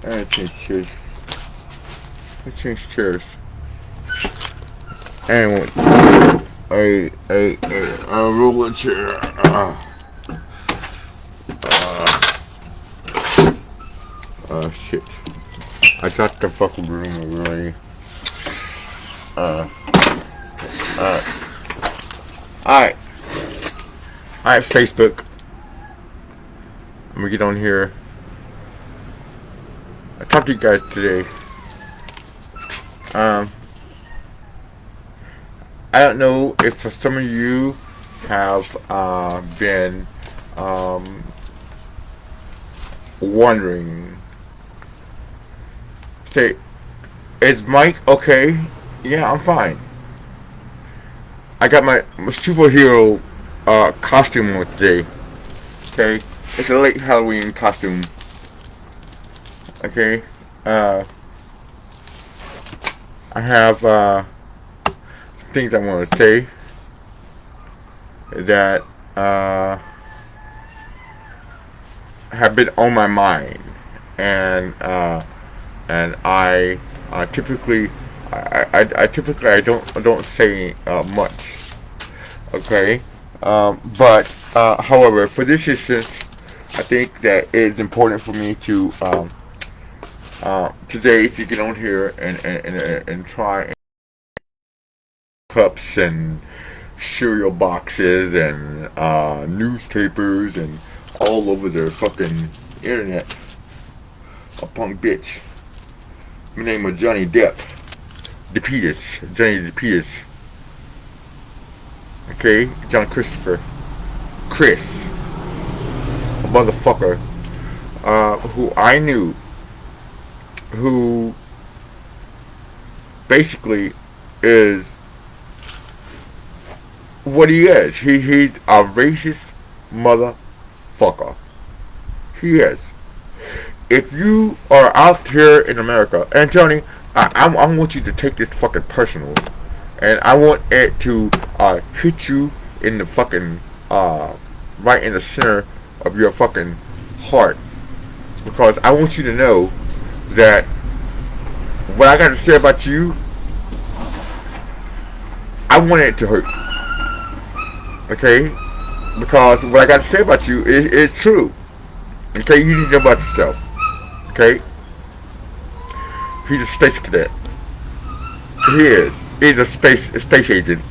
I change chairs. I change chairs. And a roller chair. Shit. I dropped the fucking broom already. Alright. Alright, Facebook. I'm gonna get on here. I talked to you guys today. I don't know if some of you have been wondering. Say, is Mike okay? Yeah, I'm fine. I got my superhero costume on today. Okay, it's a late Halloween costume. Okay, I have some things I want to say that have been on my mind, and I typically I don't say much. Okay, but however, for this instance, I think that it's important for me to today to get on here and try cups and cereal boxes and newspapers and all over the fucking internet. A punk bitch. My name was Johnny Depp. DePetus. Johnny DePetus. Okay? John Christopher. Chris. A motherfucker. Who I knew. Who basically is what he is. He's a racist motherfucker. He is. If you are out here in America, and Tony, I want you to take this fucking personal, and I want it to hit you in the fucking right in the center of your fucking heart, because I want you to know that what I got to say about you, I want it to hurt. Okay, because what I got to say about you is true. Okay, you need to know about yourself. Okay? He's a space cadet. He is. He's a space agent.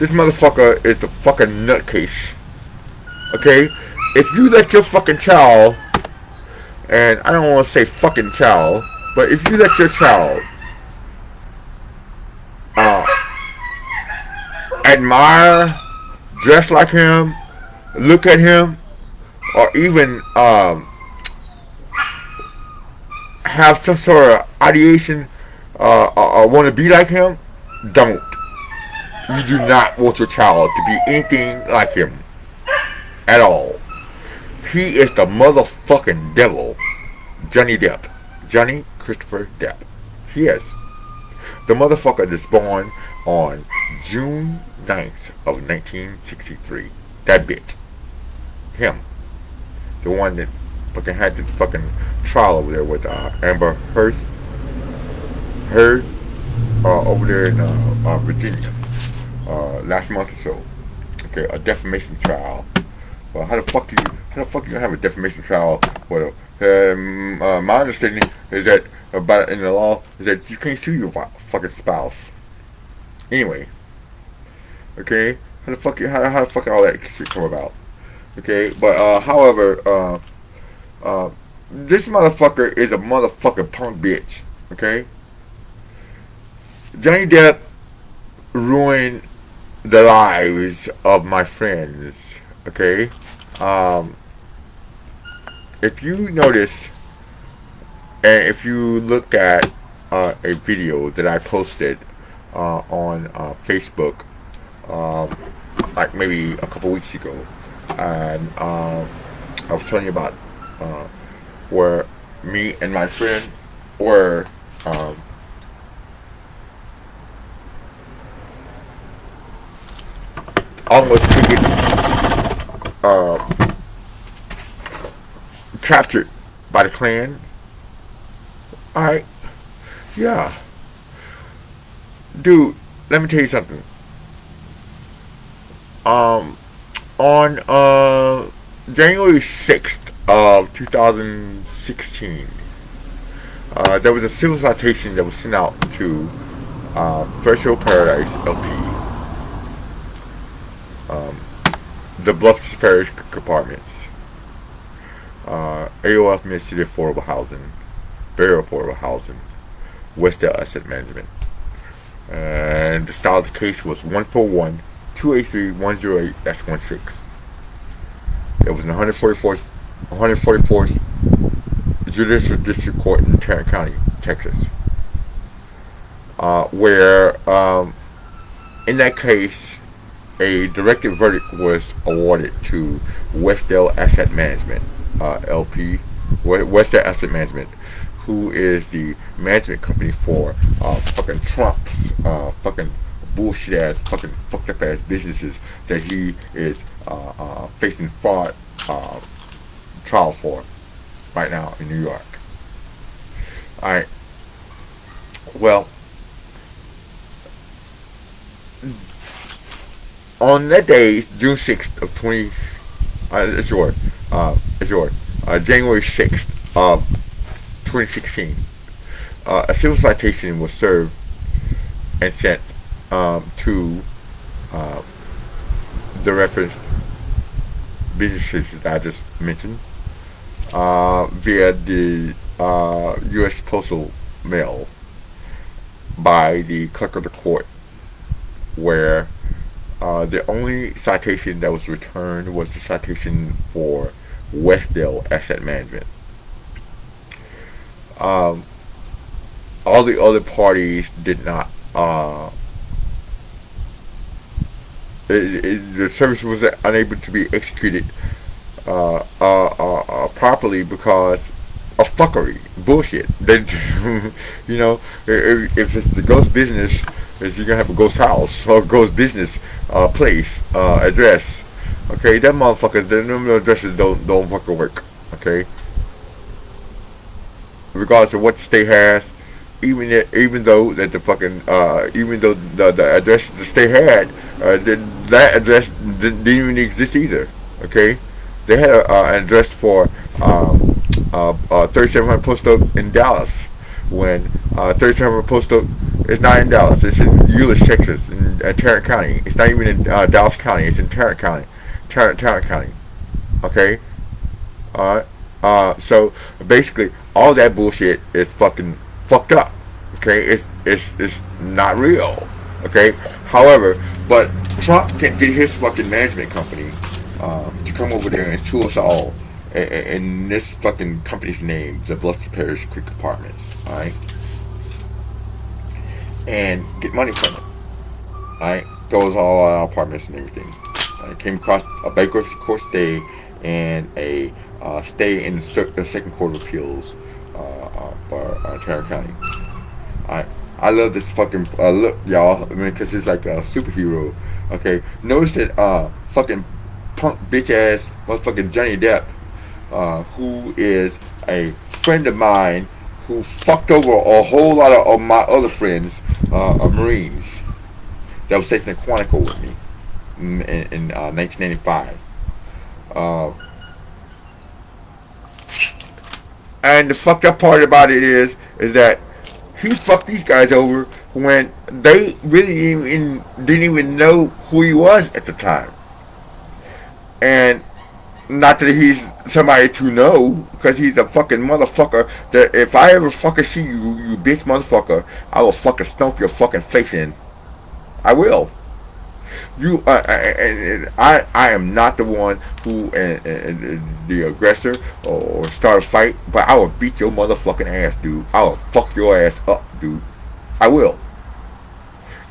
This motherfucker is the fucking nutcase. Okay? If you let your fucking child, and I don't want to say fucking child, but if you let your child admire, dress like him, look at him, or even have some sort of ideation or want to be like him, don't. You do not want your child to be anything like him at all. He is the motherfucking devil. Johnny Depp. Johnny Christopher Depp. He is. The motherfucker that's born on June 9th of 1963. That bitch. Him. The one that fucking had the fucking trial over there with Amber Heard over there in Virginia last month or so. Okay, a defamation trial. Well, how the fuck you have a defamation trial? Well, my understanding is that about in the law is that you can't sue your fucking spouse. Anyway, okay, how the fuck all that shit come about? Okay, but however, this motherfucker is a motherfucking punk bitch. Okay, Johnny Depp ruined the lives of my friends. Okay, if you notice, and if you look at a video that I posted on Facebook, like maybe a couple weeks ago, and I was telling you about where me and my friend were almost taken captured by the Klan Alright, yeah. Dude, let me tell you something. Um, on January 6th of 2016, there was a civil citation that was sent out to Threshold Paradise LP, um, the Bluffs Parish Apartments, AOF Mid-City Affordable Housing, Very Affordable Housing, Westdale Asset Management. And the style of the case was 141 283 108-16. It was in 144th Judicial District Court in Tarrant County, Texas, where in that case a directed verdict was awarded to Westdale Asset Management, LP, Westdale Asset Management, who is the management company for fucking Trump's fucking bullshit ass, fucking fucked up ass businesses that he is facing fraud trial for right now in New York. Alright. Well, on that day, June 6th of 20, January 6th of 2016, a civil citation was served and sent to the referenced businesses that I just mentioned via the U.S. Postal Mail by the clerk of the court, where the only citation that was returned was the citation for Westdale Asset Management. All the other parties did not. The service was unable to be executed properly because of fuckery, bullshit. They, you know, if it's the ghost business, is you're gonna have a ghost house or ghost business place address. Okay, that motherfuckers, the number addresses don't fucking work. Okay, regardless of what the state has, even though that the fucking even though the address the state had, that address didn't even exist either. Okay, they had an address for 3700 Post Oak in Dallas, when 3700 Post Oak is not in Dallas. It's in Euless, Texas, in Tarrant County. It's not even in Dallas County. It's in Tarrant County. Tarrant County. Okay. So basically, all that bullshit is fucking fucked up. Okay, it's not real. Okay. However, but Trump can get his fucking management company to come over there and sue us all in this fucking company's name, the Bluffs Parish Creek Apartments. All right, and get money from it. All right, those all our apartments and everything. I came across a bankruptcy court stay and a stay in the second court of appeals for Tarrant County. Alright, I love this fucking look, y'all. I mean, because it's like a superhero. Okay, notice that fucking punk bitch ass motherfucking Johnny Depp, who is a friend of mine, who fucked over a whole lot of my other friends, Marines, that was stationed at Quantico with me in 1985. And the fucked up part about it is that he fucked these guys over when they really didn't even know who he was at the time. And not that he's somebody to know, because he's a fucking motherfucker that if I ever fucking see you, you bitch motherfucker, I will fucking stomp your fucking face in. I will. You, I am not the one who the aggressor or start a fight, but I will beat your motherfucking ass, dude. I will fuck your ass up, dude. I will.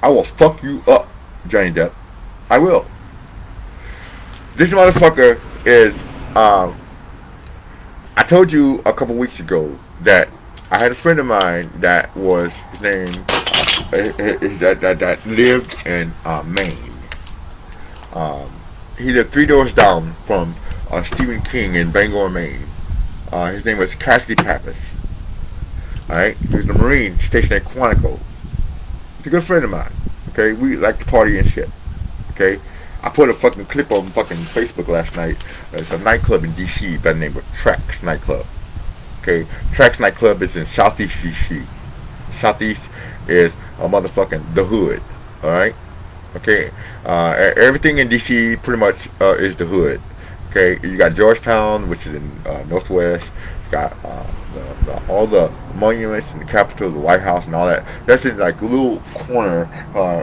I will fuck you up, Johnny Depp. I will. This motherfucker is. I told you a couple weeks ago that I had a friend of mine that was his name that lived in Maine. He lived 3 doors down from Stephen King in Bangor, Maine. His name was Cassidy Pappas. Alright? He was a Marine stationed at Quantico. He's a good friend of mine. Okay? We like to party and shit. Okay? I put a fucking clip on fucking Facebook last night. It's a nightclub in DC by the name of Trax Nightclub. Okay? Trax Nightclub is in Southeast DC. Southeast is a motherfucking the hood. Alright? Okay? Everything in DC pretty much is the hood. Okay? You got Georgetown, which is in Northwest. You got all the monuments and the Capitol, the White House, and all that. That's in like a little corner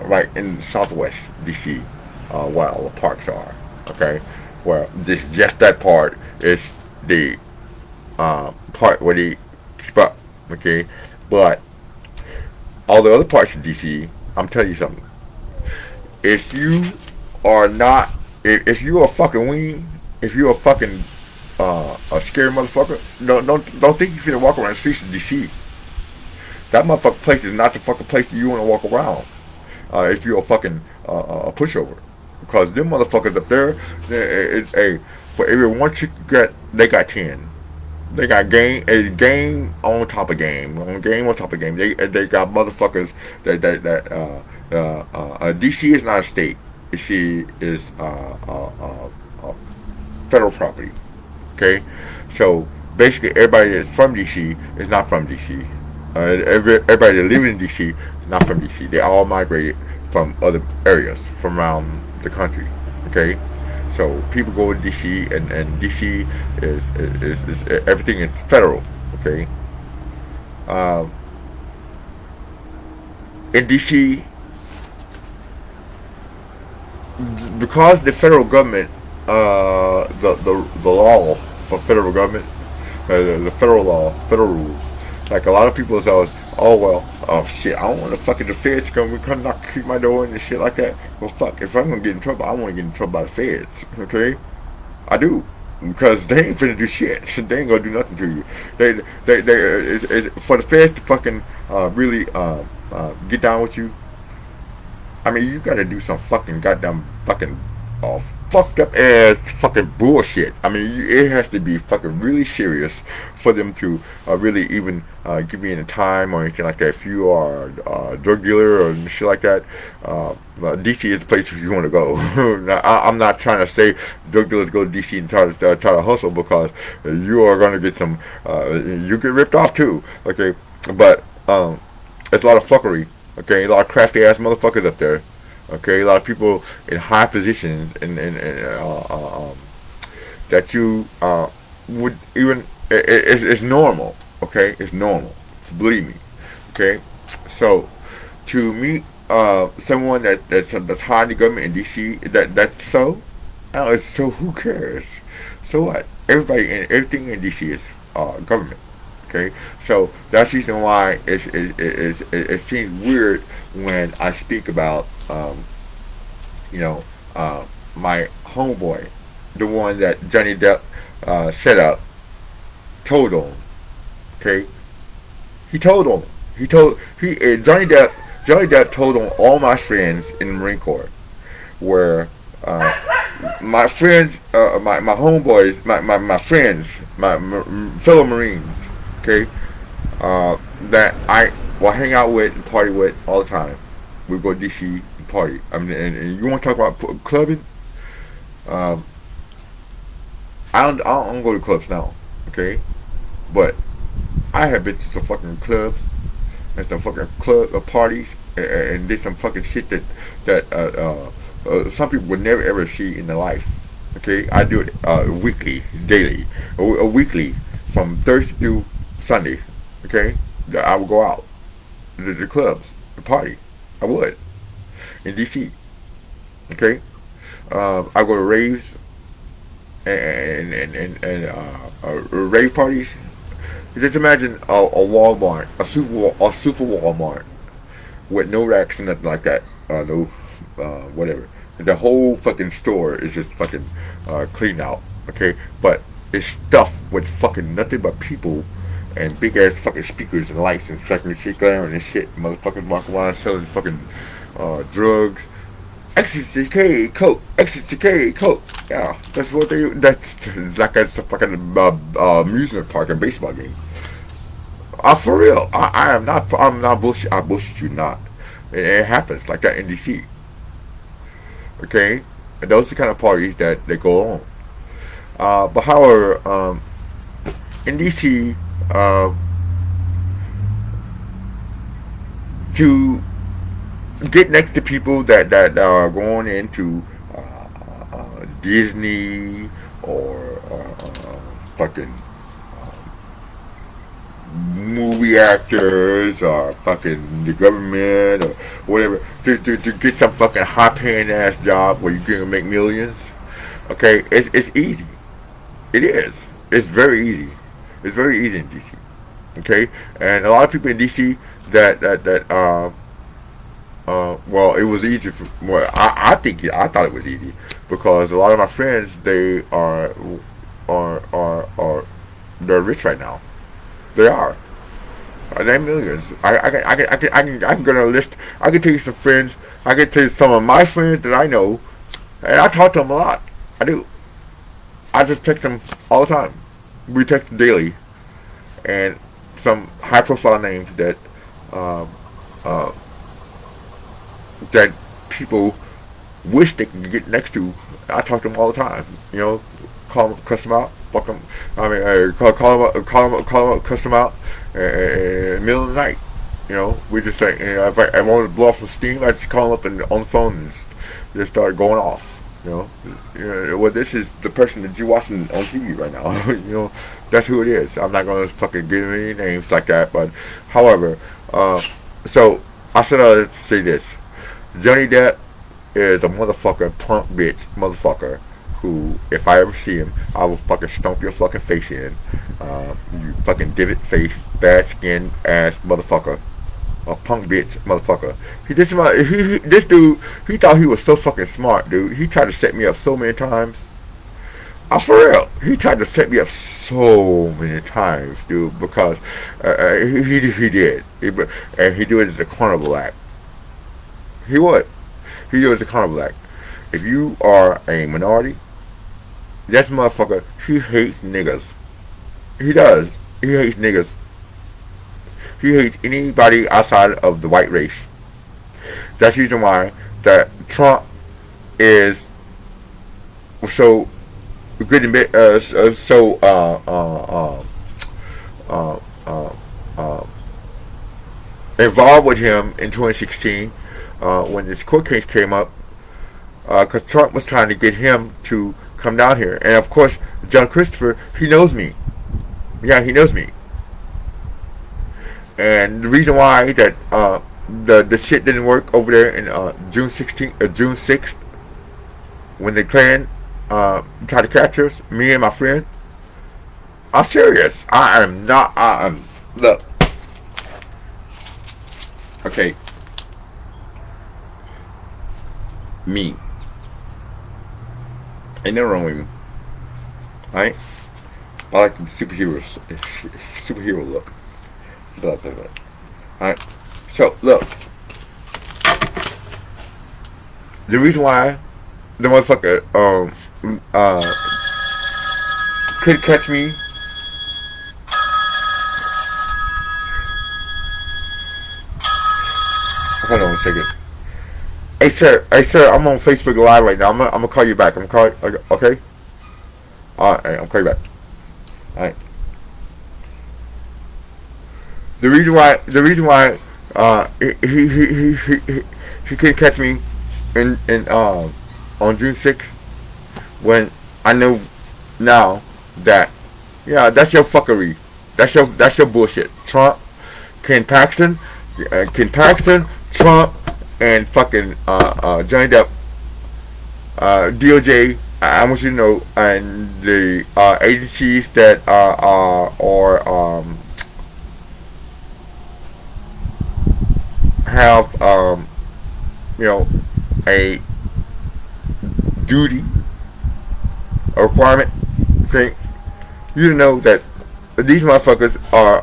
right in Southwest DC, where all the parks are. Okay? Well, just that part is the part where they keep up. Okay? But all the other parts of DC, I'm telling you something. If you are not, if you're a fucking weenie, if you're a fucking a scary motherfucker, don't think you're gonna walk around the streets of DC. That motherfucking place is not the fucking place that you want to walk around. If you're a fucking a pushover, because them motherfuckers up there, it's a for every one chick you get, they got 10. They got game on top of game, on top of game. They got motherfuckers that DC is not a state. DC is federal property. Okay, so basically everybody that's from DC is not from DC. Everybody that lives in DC is not from DC. They all migrated from other areas from around the country. Okay, so people go to DC, and DC is everything is federal. Okay, in DC, because the federal government, the law for federal government, the federal law, federal rules. Like a lot of people say, oh well, oh shit, I don't want the fucking the feds to come knock, keep my door in and shit like that. Well, fuck, if I'm gonna get in trouble, I want to get in trouble by the feds. Okay, I do. Because they ain't finna do shit. They ain't gonna do nothing to you. It's for the feds to fucking really get down with you. I mean, you gotta do some fucking goddamn fucking fucked up ass fucking bullshit. I mean, it has to be fucking really serious for them to really even give me any time or anything like that. If you are a drug dealer or shit like that, DC is the place you want to go. Now, I'm not trying to say drug dealers go to DC and try to hustle, because you are gonna get some. You get ripped off too. Okay, but it's a lot of fuckery. Okay, a lot of crafty ass motherfuckers up there. Okay, a lot of people in high positions and that you would even it's normal. Okay, it's normal. Believe me. Okay, so to meet someone that's high in the government in DC, that's so. So who cares? So what? Everything in DC is government. Okay, so that's the reason why it seems weird when I speak about my homeboy, the one that Johnny Depp set up, told on. Okay, Johnny Depp told on all my friends in the Marine Corps, where my friends, my homeboys, my friends, my fellow Marines. Okay, that I will hang out with and party with all the time. We go to DC and party. I mean, and you want to talk about clubbing? I don't go to clubs now. Okay, but I have been to some fucking clubs and some fucking parties and did some fucking shit that some people would never ever see in their life. Okay, I do it weekly, daily, weekly from Thursday through Sunday. Okay, I would go out to the clubs, the party. I would in DC. Okay, I go to raves and rave parties. Just imagine a Walmart, a super Walmart with no racks and nothing like that. No, whatever. The whole fucking store is just fucking cleaned out. Okay, but it's stuffed with fucking nothing but people and big ass fucking speakers and lights and fucking shit glaring and shit. Motherfuckers walk around selling fucking drugs. Ecstasy, coke. Yeah, that's what they. That's like it's a fucking amusement park and baseball game. For real. I am not. I'm not bullshit. I bullshit you not. It happens like that in DC. Okay, and those are the kind of parties that go on. But however, in DC, to get next to people that are going into Disney or fucking movie actors or fucking the government or whatever to get some fucking high paying ass job where you're gonna make millions. Okay, it's easy. It is. It's very easy. It's very easy in DC. Okay, and a lot of people in DC well, it was easy for. Well, I thought it was easy because a lot of my friends are they're rich right now. They are. They're millions. I can go down a list. I can tell you some friends. I can tell you some of my friends that I know, and I talk to them a lot. I do. I just text them all the time. We text daily, and some high profile names um, uh, that people wish they could get next to. I talk to them all the time. You know, call them, cuss them out, fuck them. I mean, call them up, cuss them out. Middle of the night. You know, we just say, if I want to blow off some steam, I just call them up on the phone and just start going off. Well, this is the person that you're watching on TV right now. That's who it is. I'm not gonna fucking give any names like that, but however, so I said I'd say this: Johnny Depp is a motherfucker, punk bitch, motherfucker. Who, if I ever see him, I will fucking stomp your fucking face in. You fucking divot face, bad skin ass motherfucker. A punk bitch motherfucker. This dude, he thought he was so fucking smart, dude. He tried to set me up so many times. For real, he tried to set me up so many times, dude. Because he did, and he do it as a carnival act. He would. He do it as a carnival act. If you are a minority, that motherfucker, he hates niggas. He does. He hates niggas. He hates anybody outside of the white race. That's the reason why that Trump is so good and so involved with him in 2016 when this court case came up, because Trump was trying to get him to come down here, and of course John Christopher, he knows me. Yeah, he knows me. And the reason why that the shit didn't work over there in June 6th, when the Klan tried to catch us, me and my friend, I'm serious. I am not. I am. Look. Okay. Me. Ain't nothing wrong with me. Alright? I like the superhero look. Alright. So, look. The reason why the motherfucker could catch me. Hold on a second. Hey sir, I'm on Facebook Live right now. I'm gonna call you back. I'm gonna call you, okay? Alright, I'm call you back. Alright. The reason why he couldn't catch me in on June 6th, when I know now that, yeah, that's your fuckery. That's your bullshit. Trump, Ken Paxton, Trump, and fucking Johnny Depp, DOJ. I want you to know, and the agencies that have a duty, a requirement. Okay, you know that these motherfuckers are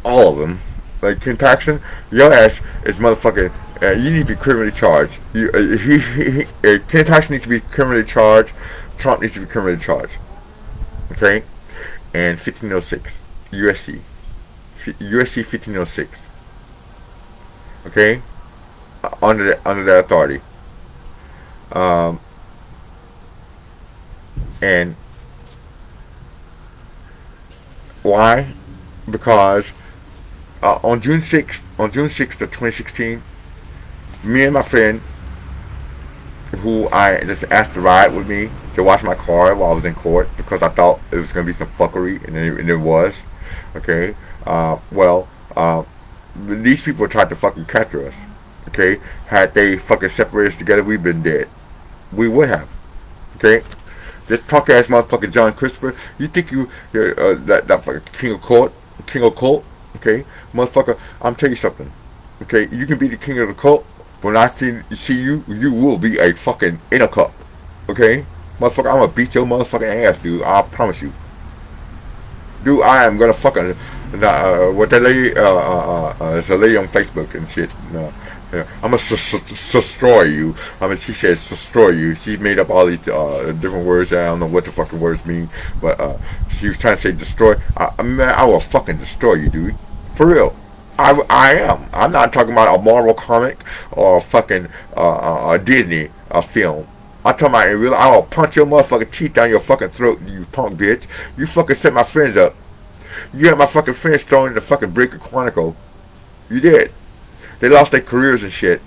all of them. Like Ken Paxton, your ass is motherfucking. You need to be criminally charged. Ken Paxton needs to be criminally charged. Trump needs to be criminally charged. Okay, and 1506 USC USC 1506. Okay, under that authority. Um, and why? Because on June 6th of 2016, me and my friend, who I just asked to ride with me to wash my car while I was in court because I thought it was gonna be some fuckery, and it was. Okay. Well, these people tried to fucking capture us. Okay. Had they fucking separated us together, we'd been dead. We would have. Okay. This punk ass motherfucker John Christopher, you think that fucking king of court, okay, motherfucker. I'm telling you something, okay. You can be the king of the cult. When I see you, you will be a fucking in a cup, okay, motherfucker. I'm gonna beat your motherfucking ass, dude. I promise you, dude. I am gonna fucking what that lady it's a lady on Facebook and shit. Yeah, I'm gonna destroy you. I mean, she says destroy you. She made up all these different words. I don't know what the fucking words mean, but she was trying to say destroy. Man, I will fucking destroy you, dude. For real. I am. I'm not talking about a Marvel comic or a fucking a Disney film. I'm talking about in real. I will punch your motherfucking teeth down your fucking throat, you punk bitch. You fucking set my friends up. You had my fucking friends thrown in the fucking Breaker Chronicle. You did. They lost their careers and shit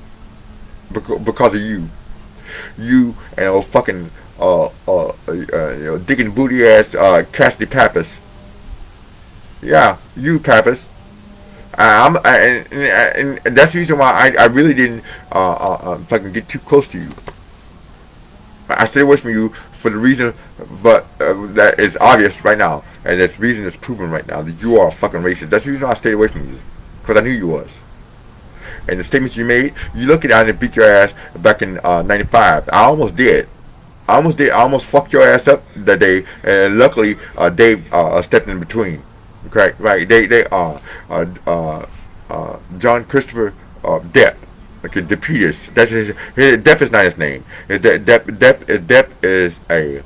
because of you. You and old fucking digging booty ass Cassidy Pappas. Yeah, you Pappas. And that's the reason why I really didn't fucking get too close to you. I stayed away from you for the reason, but that is obvious right now, and that reason is proven right now that you are a fucking racist. That's the reason why I stayed away from you, because I knew you was. And the statements you made, you look at it and beat your ass back in '95. I almost did. I almost fucked your ass up that day, and luckily Dave stepped in between. Okay, right? John Christopher Depp. Okay, DePetus. That's his Depp is not his name. Depp is a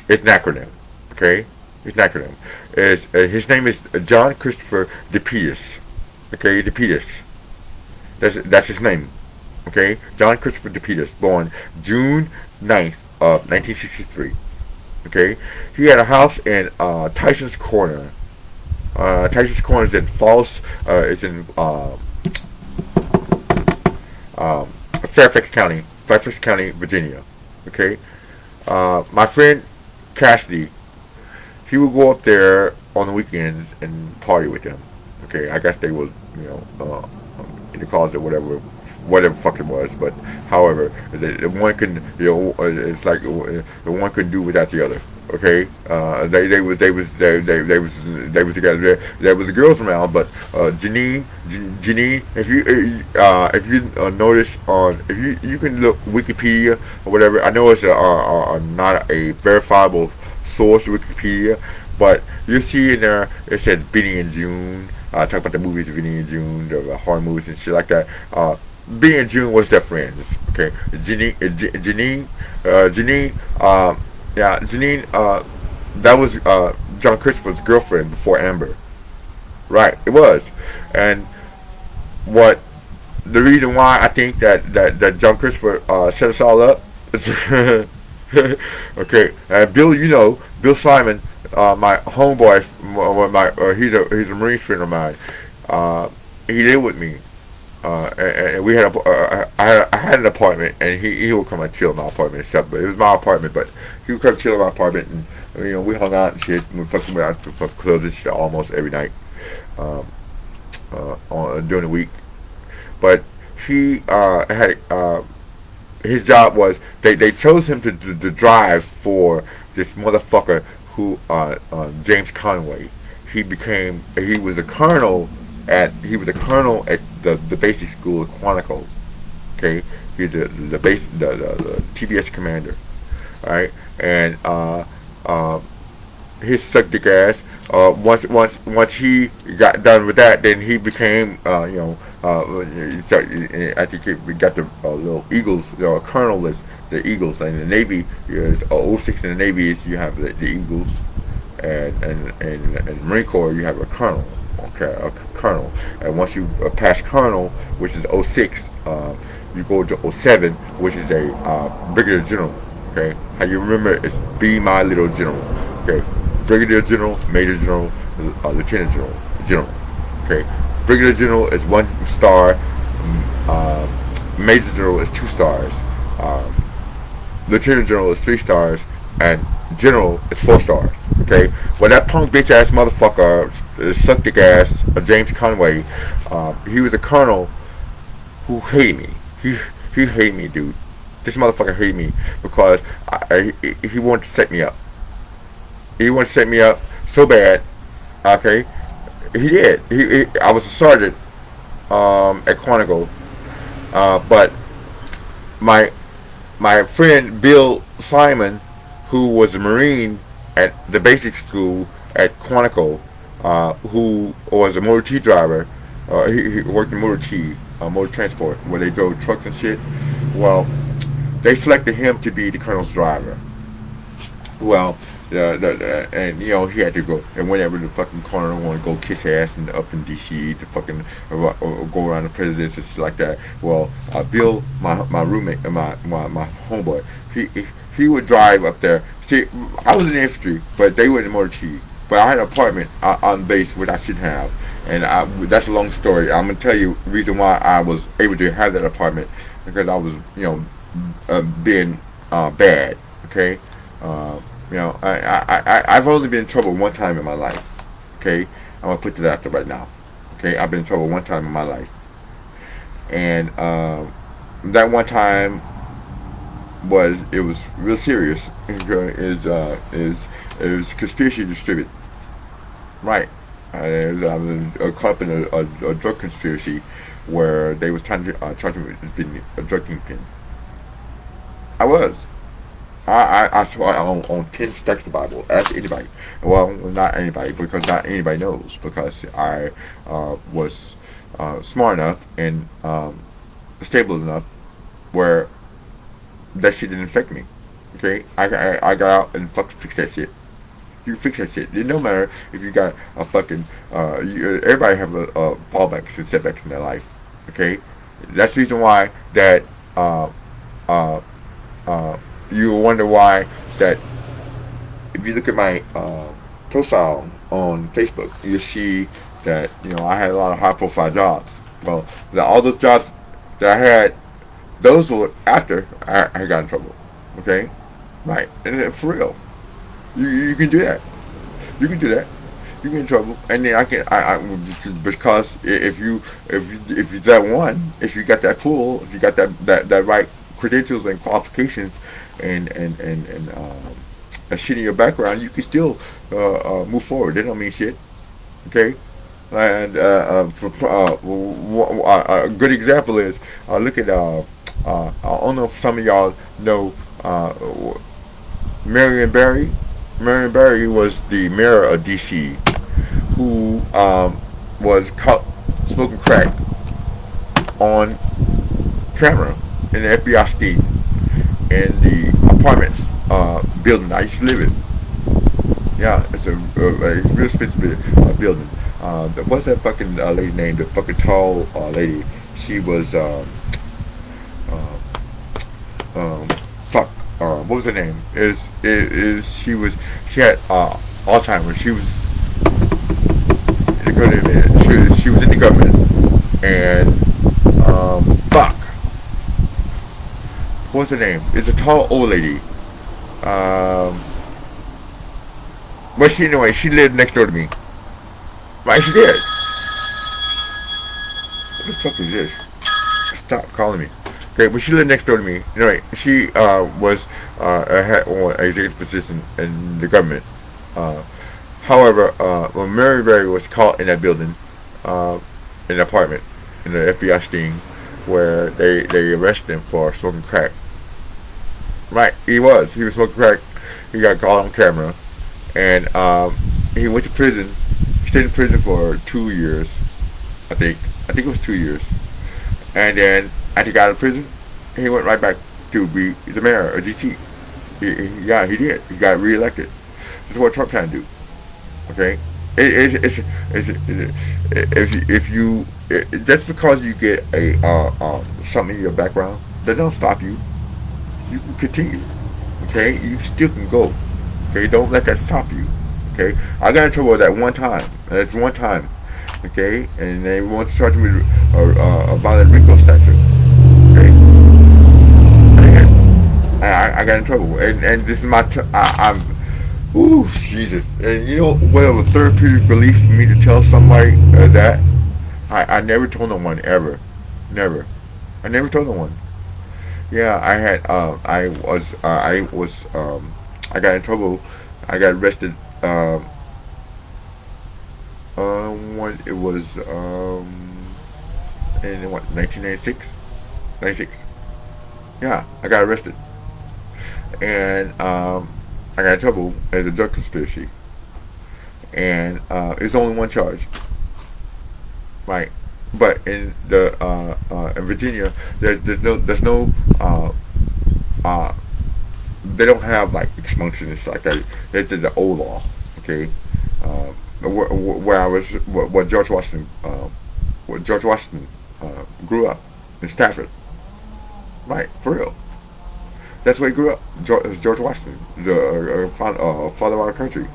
it's an acronym. Okay, it's an acronym. His name is John Christopher DePetus. Okay, DePetus. That's his name. Okay, John Christopher DePetus, born June 9th of 1963. Okay, he had a house in Tyson's Corner. Tyson's Corner is in Fairfax County, Virginia. Okay, my friend Cassidy, he would go up there on the weekends and party with them. Okay, I guess they would, in the closet, whatever fuck it was. But however, the one can, it's like the one couldn't do without the other. Okay, they was together. There was the girls around, but Janine, if you notice on, if you can look Wikipedia or whatever. I know it's not a verifiable source, Wikipedia, but you see in there it says Benny and June. Talk about the movies Benny and June, the horror movies and shit like that. Benny and June was their friends. Okay, Janine, that was John Christopher's girlfriend before Amber. Right, it was. And what the reason why I think that John Christopher set us all up is okay. Bill Simon, my homeboy, he's a Marine friend of mine. He lived with me. And we had I had an apartment, and he would come and chill in my apartment, except but it was my apartment, but he would come chill in my apartment, and we hung out and shit, and we fucking went out to clubs and shit almost every night, during the week. But he had his job was they chose him to drive for this motherfucker who James Conway. He was a colonel at the basic school at Quantico. Okay, he's the TBS commander. All right, and his sucked dick ass. Once he got done with that, then he became I think we got the little Eagles. Colonel is the Eagles. And in the Navy is 06 in the Navy is you have the Eagles, and Marine Corps you have a colonel. Okay, colonel. And once you pass colonel, which is '06, you go to '07, which is a brigadier general. Okay, how you remember it's be my little general. Okay, brigadier general, major general, lieutenant general, general. Okay, brigadier general is 1 star, major general is 2 stars, um, lieutenant general is 3 stars, and general is 4 stars. Okay, well that punk bitch ass motherfucker, suck dick ass, James Conway, he was a colonel who hated me. He hated me, dude. This motherfucker hated me because he wanted to set me up. He wanted to set me up so bad. Okay, he did. I was a sergeant at Quantico, but my my friend Bill Simon, who was a Marine at the basic school at Quantico, who was a motor T driver. He worked in motor T, motor transport, where they drove trucks and shit. Well, they selected him to be the colonel's driver. Well, and you know he had to go, and whenever the fucking colonel want to go kiss ass and up in D.C. to fucking go around the presidents and shit like that. Well, Bill, my roommate, my homeboy, he would drive up there. See, I was in the infantry, but they were in the motor T. But I had an apartment on base, which I shouldn't have, and that's a long story. I'm gonna tell you the reason why I was able to have that apartment, because I was, being bad. Okay. I've only been in trouble one time in my life. Okay, I'm gonna put it out there right now. Okay, I've been in trouble one time in my life, and that one time was real serious. Is conspiracy to distribute. Right. I was caught up in a drug conspiracy where they was trying to charge me with being a drug kingpin. I was. I saw it on 10 stacks of the Bible. Ask anybody. Well, not anybody, because not anybody knows. Because I was smart enough and stable enough where that shit didn't affect me. Okay? I got out and fucking fixed that shit. You fix that shit. It don't matter if you got a fucking. Everybody have a fallbacks and setbacks in their life. Okay? That's the reason why that. You wonder why that if you look at my profile on Facebook, you see that I had a lot of high profile jobs. Well, all those jobs that I had, those were after I got in trouble. Okay, right? And for real, you can do that. You can do that. You get in trouble, and then because if you that one, if you got that pool, if you got that right credentials and qualifications and a shit in your background, you can still move forward. They don't mean shit. Okay. And a good example is look at I don't know if some of y'all know Marion Barry. Marion Barry was the mayor of DC, who was caught smoking crack on camera in the FBI sting in the apartments building I used to live in. Yeah, it's a real expensive building. What's that fucking lady named? The fucking tall lady. She was fuck. What was her name? She had Alzheimer's. She was in the government. She was in the government, and fuck. What's her name? It's a tall old lady. But she lived next door to me. Right, she did. What the fuck is this? Stop calling me. Okay, but she lived next door to me. Anyway, she was had an executive position in the government. However, when Mary Berry was caught in that building, in an apartment, in the FBI sting, where they arrested him for smoking crack. Right, he was smoking crack. He got caught on camera, and he went to prison. He stayed in prison for 2 years, I think it was 2 years, and then after he got out of prison, he went right back to be the mayor of DC. He did. He got reelected. That's what Trump trying to do. Okay, If you just because you get a something in your background, that don't stop you. You can continue. Okay, you still can go. Okay, don't let that stop you. Okay, I got in trouble with that one time. That's one time. Okay, and they want to charge me with a violent RICO statute. Okay, and I got in trouble, and this is my I'm. Ooh, Jesus. And you know what a therapeutic relief for me to tell somebody that? I never told no one, ever. Never. I never told no one. Yeah, I got in trouble. I got arrested, when it was, in what, 1996? 96. Yeah, I got arrested. And, I got in trouble as a drug conspiracy. And, it's only one charge. Right. But in Virginia, there's no uh, they don't have like expungement like that. They did the old law. Okay. Where I was, what George Washington, grew up in Stafford. Right, for real. That's where he grew up. George Washington, the father of our country.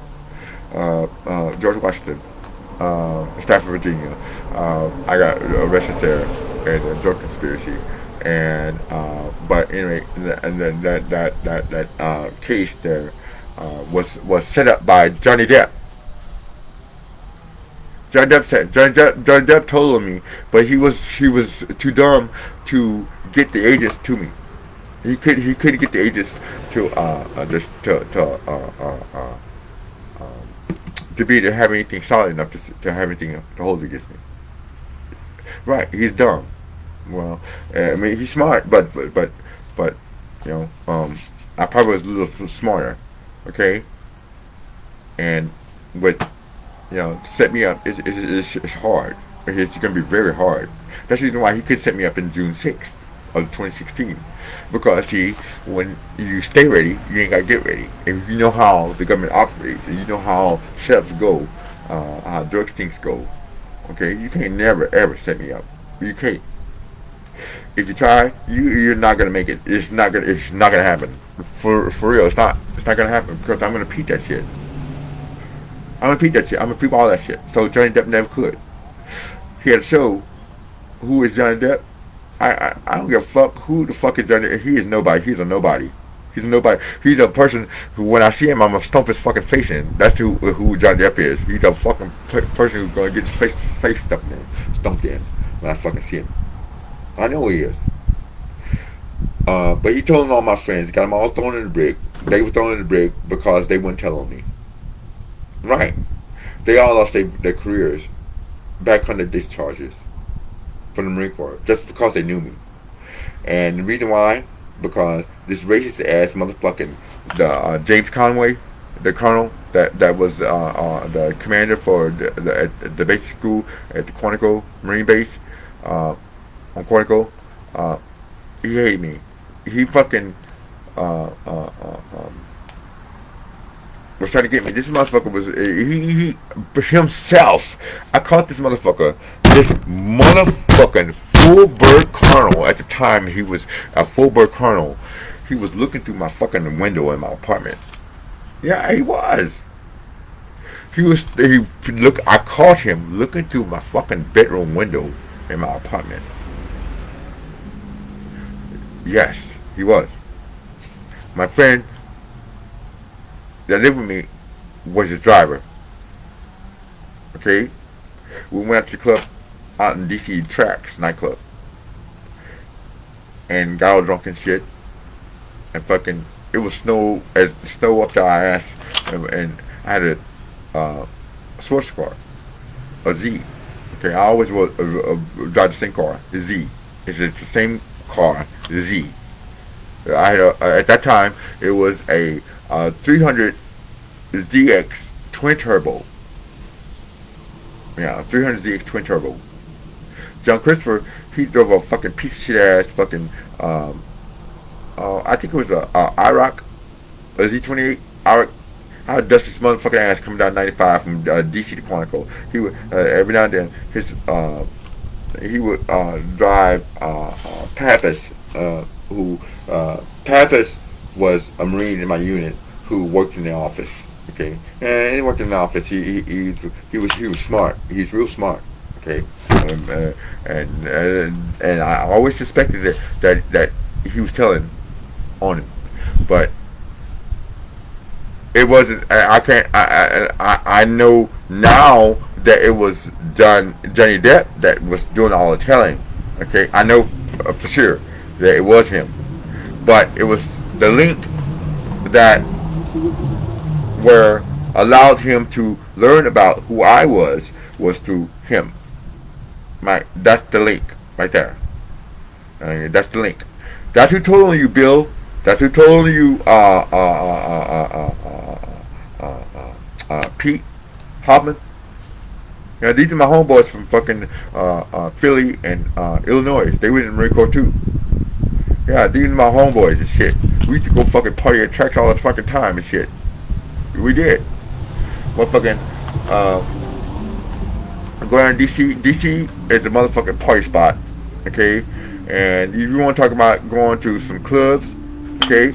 George Washington, Stafford, Virginia. I got arrested there in a drug conspiracy, and but anyway, and then that case there was set up by Johnny Depp. Johnny Depp told on me, but he was too dumb to get the agents to me. He couldn't get the agents to just to be to have anything solid enough to have anything to hold against me. Right? He's dumb. Well, I mean he's smart, but you know, I probably was a little smarter. Okay, and but you know, set me up is hard. It's going to be very hard. That's the reason why he could set me up in June 6th of 2016. Because, see, when you stay ready, you ain't got to get ready. If you know how the government operates, and you know how setups go, how drug things go, okay, you can't never, ever set me up. You can't. If you try, you're not going to make it. It's not going to happen. For real, it's not going to happen because I'm going to repeat that shit. I'm gonna repeat that shit. I'm gonna repeat all that shit. So Johnny Depp never could. He had a show. Who is Johnny Depp? I don't give a fuck who the fuck is Johnny Depp. He is nobody. He's a nobody. He's a nobody. He's a person who, when I see him, I'm gonna stomp his fucking face in. That's who Johnny Depp is. He's a fucking person who's gonna get his face stumped in when I fucking see him. I know he is. But he told all my friends, got them all thrown in the brig. They were thrown in the brig because they wouldn't tell on me. Right. They all lost their careers back under these charges from the Marine Corps just because they knew me. And the reason why, because this racist ass motherfucking the James Conway, the colonel that was the commander for the basic school at the Quantico Marine Base on Quantico, he hated me. He fucking was trying to get me. This motherfucker was he himself. I caught this motherfucker. This motherfucking full bird colonel. At the time, he was a full bird colonel. He was looking through my fucking window in my apartment. Yeah, he was. He was. He look. I caught him looking through my fucking bedroom window in my apartment. Yes, he was. My friend that lived with me was his driver. Okay? We went out to the club out in DC Tracks nightclub and got all drunk and shit. And fucking, it was snow up to our ass. And I had a sports car, a Z. Okay, I always drive the same car, the Z. It's the same car, the Z. I had at that time, it was a 300 ZX twin turbo. Yeah, 300 ZX twin turbo. John Christopher, he drove a fucking piece of shit ass fucking. I think it was a IROC, a Z28 IROC I would dust his motherfucking ass coming down 95 from DC to Quantico. He would every now and then he would drive Pappas, who Pappas was a Marine in my unit who worked in the office. Okay, and he worked in the office. He was smart. He's real smart. Okay, and I always suspected that he was telling on him, but it wasn't. I can't. I know now that it was Johnny Depp that was doing all the telling. Okay, I know for sure that it was him, but it was the link that where allowed him to learn about who I was through him. Right, that's the link right there. That's the link. That's who told on you, Bill. That's who told you, Pete Hoffman. Yeah, these are my homeboys from fucking Philly and Illinois. They went in the Marine Corps too. Yeah, these are my homeboys and shit. We used to go fucking party at tracks all the fucking time and shit. We did. Motherfucking going to DC. DC is a motherfucking party spot. Okay, and if you want to talk about going to some clubs, okay,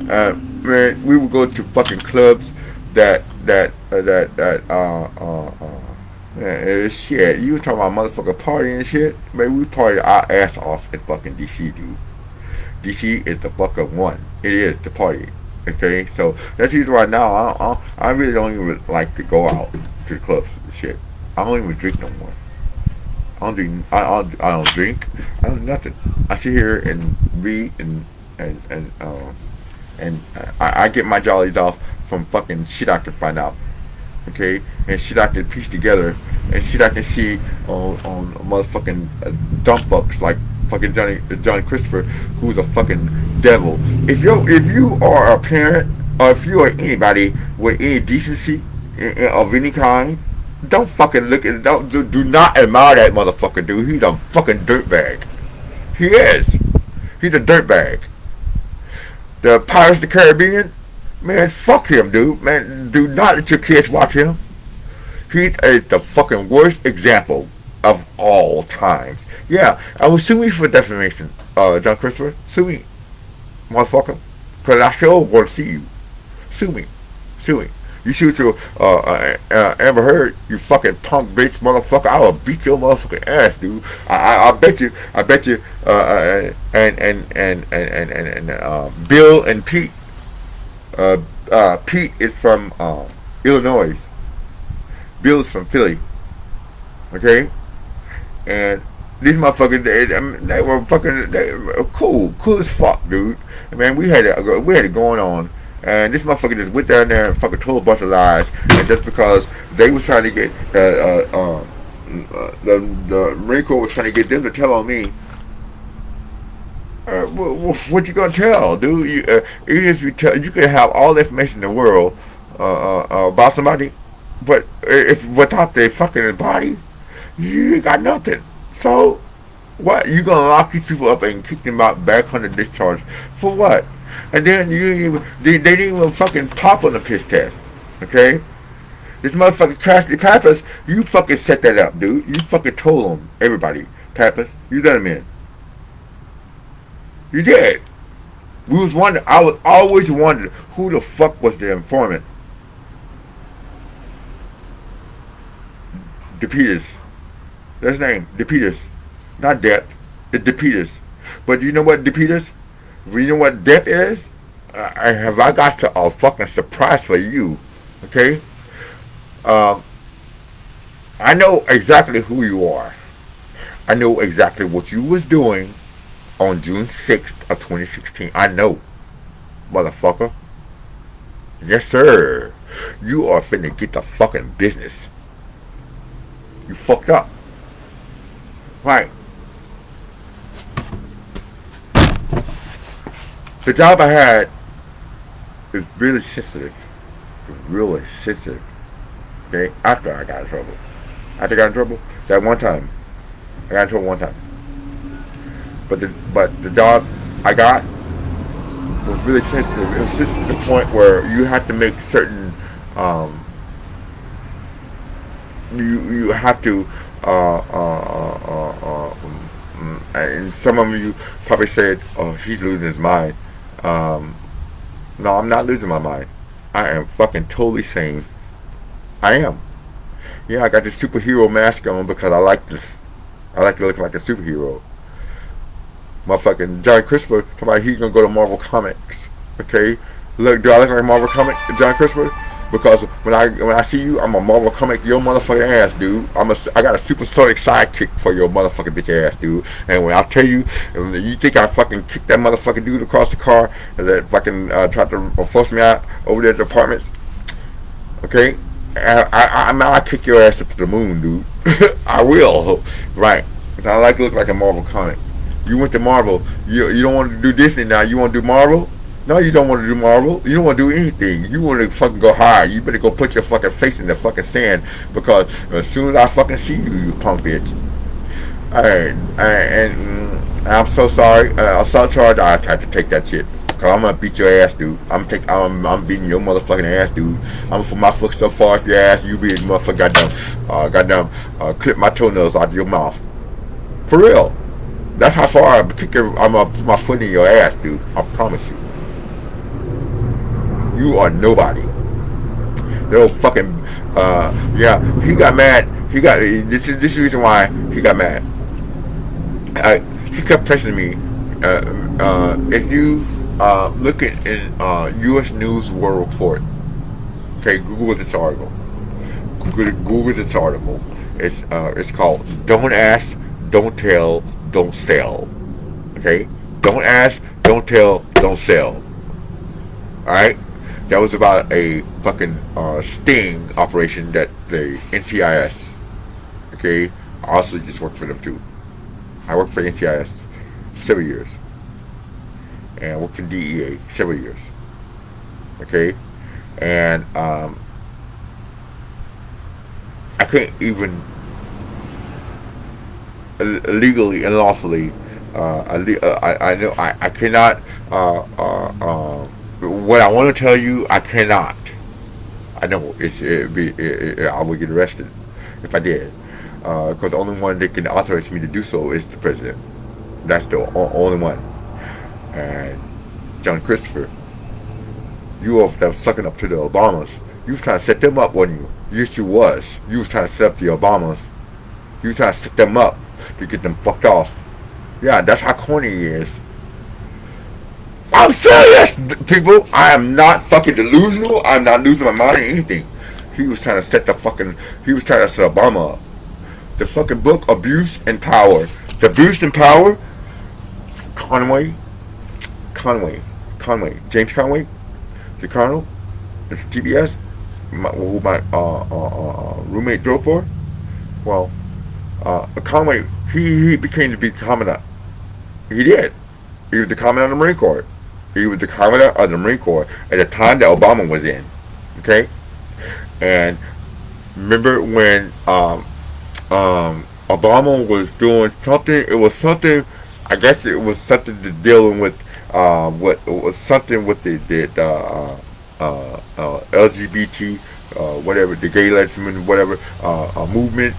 man, we would go to fucking clubs that man, shit. You talking about motherfucking partying and shit? Man, we party our ass off in fucking DC, dude. DC is the fucking one. It is the party. Okay, so that's the reason why now I really don't even like to go out to the clubs and shit. I don't even drink no more. I don't drink. I don't drink. I don't do nothing. I sit here and read and I get my jollies off from fucking shit I can find out. Okay, and shit I can piece together, and shit I can see on motherfucking dumb fucks like fucking Johnny Christopher, who's a fucking devil. If you are a parent, or if you are anybody with any decency of any kind, don't fucking look at do not admire that motherfucker, dude. He's a fucking dirtbag. He is. He's a dirtbag. The Pirates of the Caribbean, man, fuck him, dude. Man, do not let your kids watch him. He's the fucking worst example of all times. Yeah, I will sue me for defamation, John Christopher. Sue me, motherfucker. Because I sure want to see you. Sue me. Sue me. You shoot your Amber Heard, you fucking punk bitch motherfucker. I will beat your motherfucking ass, dude. I bet you. And Bill and Pete. Pete is from Illinois. Bill is from Philly. Okay, and these motherfuckers, they were fucking cool as fuck, dude. Man, we had it going on. And this motherfucker just went down there and fucking told a bunch of lies. And just because they was trying to get the Marine Corps was trying to get them to tell on me, what you gonna tell, dude? Even if you tell, you can have all the information in the world about somebody, but if without their fucking body, you ain't got nothing. So what? You gonna lock these people up and kick them out back under discharge for what? And then they didn't even fucking pop on the piss test. Okay? This motherfucking Cassidy Pappas, you fucking set that up, dude. You fucking told them, everybody, Pappas, you let him in. You did. I was always wondering who the fuck was the informant. DePeters. That's his name. DePeters. Not Depp. It's DePeters. But you know what DePeters? You know what death is? I got a fucking surprise for you. Okay? I know exactly who you are. I know exactly what you was doing on June 6th of 2016. I know. Motherfucker. Yes, sir. You are finna get the fucking business. You fucked up. Right. The job I had is really sensitive. Really sensitive. Okay? After I got in trouble. After I got in trouble, that one time. I got in trouble one time. But the job I got was really sensitive. It was sensitive to the point where you had to make certain Um, you have to and some of you probably said, "Oh, he's losing his mind." Um, no, I'm not losing my mind. I am fucking totally sane. I am. Yeah, I got this superhero mask on because I like this. I like to look like a superhero. Motherfucking John Christopher, come on, he's gonna go to Marvel Comics. Okay, look, do I look like a Marvel comic, John Christopher? Because when I see you, I'm a Marvel comic your motherfucking ass, dude. I got a supersonic sidekick for your motherfucking bitch ass, dude. And when I tell you, and you think I fucking kicked that motherfucking dude across the car and that fucking tried to force me out over there at the apartments, okay? I kick your ass up to the moon, dude. I will, right? I like to look like a Marvel comic. You went to Marvel. You don't want to do Disney now. You want to do Marvel? No, you don't want to do Marvel. You don't want to do anything. You want to fucking go higher. You better go put your fucking face in the fucking sand because as soon as I fucking see you, you punk bitch. Alright, and I'm so sorry. Assault charge, I have to take that shit. Cause I'm gonna beat your ass, dude. I'm beating your motherfucking ass, dude. I'm gonna put my foot so far off your ass, you be motherfucker clip my toenails out of your mouth. For real. That's how far I'm gonna put my foot in your ass, dude. I promise you. You are nobody. No fucking yeah, he got mad. This is the reason why he got mad. He kept pressing me. If you look at in U.S. News World Report, okay, Google this article. Google this article. It's called "Don't Ask, Don't Tell, Don't Sell." Okay, don't ask, don't tell, don't sell. All right, that was about a fucking sting operation that the NCIS. Okay, I also just worked for them too. I worked for NCIS several years, and I worked for DEA several years. Okay, and I couldn't even legally and lawfully. I know I cannot. What I want to tell you, I cannot. I know I would get arrested if I did, because the only one that can authorize me to do so is the president. That's the only one. And John Christopher, you over there sucking up to the Obamas. You was trying to set them up, wasn't you? Yes, you was. You was trying to set up the Obamas. You was trying to set them up to get them fucked off. Yeah, that's how corny he is. I'm serious, people. I am not fucking delusional. I'm not losing my mind or anything. He was trying to set the fucking. He was trying to set Obama up. The fucking book, Abuse and Power. The Abuse and Power. Conway. James Conway. The Colonel. It's TBS. Who my roommate drove for. Well, Conway. He became to be commandant. He did. He was the commandant of the Marine Corps. He was the commandant of the Marine Corps at the time that Obama was in. Okay? And remember when Obama was doing something, it was something, I guess it was something to dealing with, what it was something with the LGBT, whatever, the gay lesbian, whatever, movement.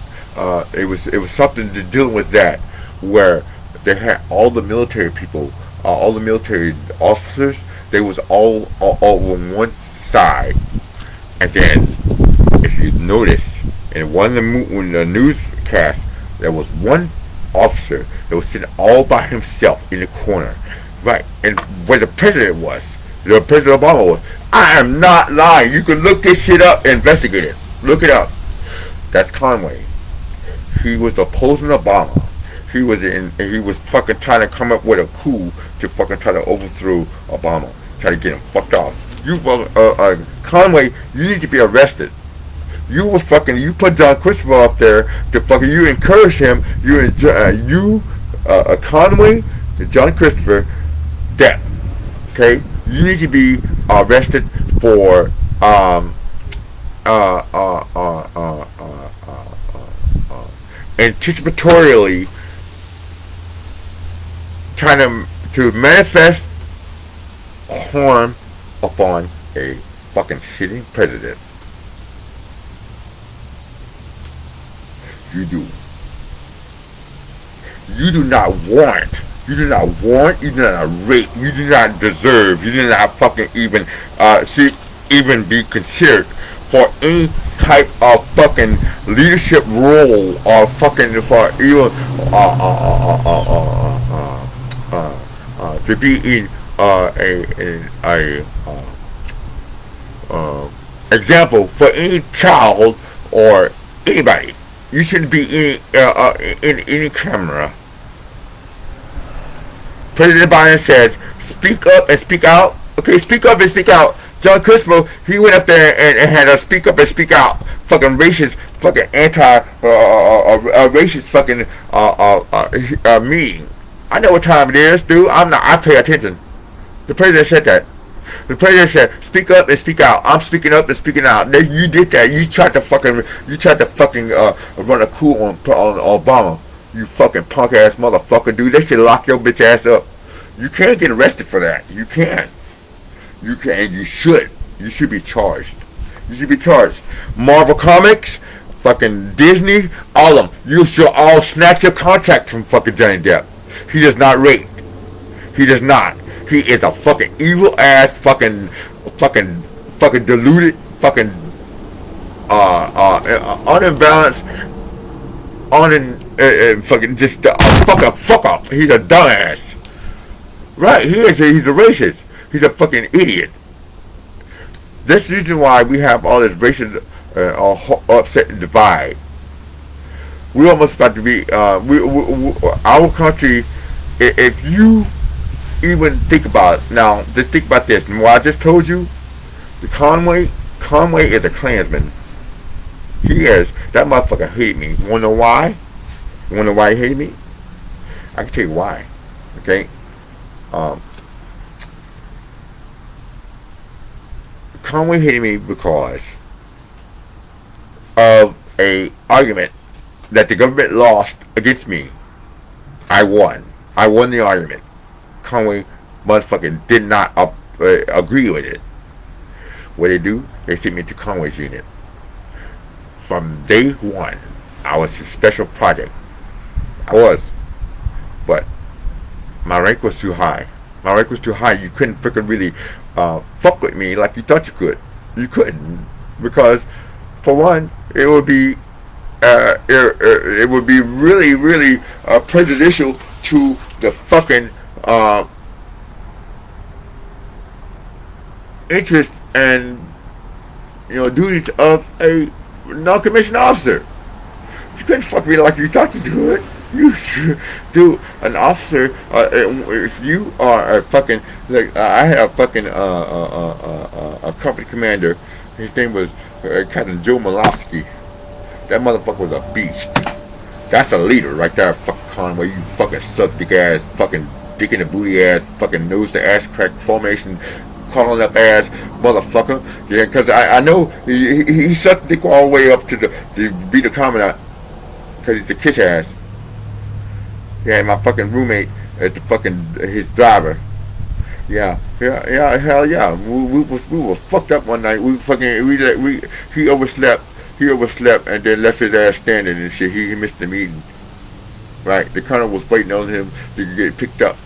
It was something to dealing with that, where they had all the military people, all the military officers. They was all on one side, and then if you notice, in one of the newscasts, there was one officer that was sitting all by himself in the corner, right, and where the president was, the President Obama was. I am not lying. You can look this shit up and investigate it. Look it up. That's Conway. He was opposing Obama. He was fucking trying to come up with a coup to fucking try to overthrow Obama, try to get him fucked off. You Conway, you need to be arrested. You put John Christopher up there to fucking, you encourage him. Conway, John Christopher, death. Okay, you need to be arrested for anticipatorily trying to manifest harm upon a fucking sitting president. you do. You do not want. You do not want. You do not rate. You do not deserve. You do not fucking even should even be considered for any type of fucking leadership role or fucking for even to be in example for any child or anybody. You shouldn't be in any camera. President Biden says, "Speak up and speak out." Okay, speak up and speak out. John Kushner, he went up there and had a speak up and speak out. Fucking racist, fucking racist fucking meeting. I know what time it is, dude. I pay attention. The president said that. The president said, "Speak up and speak out." I'm speaking up and speaking out. You did that. You tried to fucking run a coup on Obama. You fucking punk ass motherfucker, dude. They should lock your bitch ass up. You can't get arrested for that. You can't. You can. You should. You should be charged. You should be charged. Marvel Comics, fucking Disney, all of them. You should all snatch your contract from fucking Johnny Depp. He does not rape. He does not. He is a fucking evil ass fucking deluded fucking unimbalanced fucking just fuck up. He's a dumbass. Right, he is. He's a racist. He's a fucking idiot. This is the reason why we have all this racial upset and divide. We almost about to be our country. If you even think about it, now, just think about this. And what I just told you, the Conway is a Klansman. He is. That motherfucker hate me. You wanna know why? You wanna know why he hate me? I can tell you why. Okay. Conway hated me because of a argument that the government lost against me. I won. I won the argument. Conway motherfucking did not agree with it. What they do? They sent me to Conway's unit. From day one, I was a special project. I was. But my rank was too high. My rank was too high. You couldn't freaking really fuck with me like you thought you could. You couldn't. Because, for one, it would be really, really prejudicial to the fucking interest and duties of a non-commissioned officer. You couldn't fuck me like you thought you could. You do an officer. If you are a fucking I had a fucking a company commander. His name was Captain Joe Malofsky. That motherfucker was a beast. That's a leader right there, fucking Conway. You fucking suck dick ass, fucking dick in the booty ass, fucking nose to ass crack formation, calling up ass motherfucker. Yeah, because I know he sucked dick all the way up to be the commandant. Because he's a kiss ass. Yeah, my fucking roommate is the fucking his driver. Yeah, hell yeah. We were fucked up one night. He overslept. He overslept and then left his ass standing and shit. He missed the meeting. Right, the colonel was waiting on him to get picked up,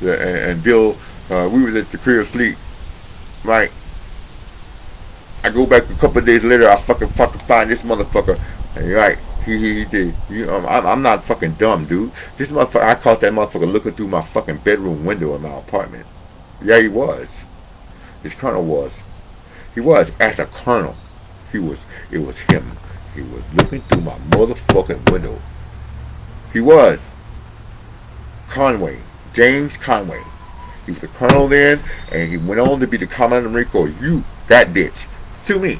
and Bill, we was at the crib asleep. Right. I go back a couple of days later. I fucking find this motherfucker. And right. He did. I'm not fucking dumb, dude. This motherfucker, I caught that motherfucker looking through my fucking bedroom window in my apartment. Yeah, he was. This colonel was. He was. As a colonel, it was him. He was looking through my motherfucking window. He was. Conway. James Conway. He was a colonel then, and he went on to be the commander of the Marine Corps. You, that bitch. Sue me.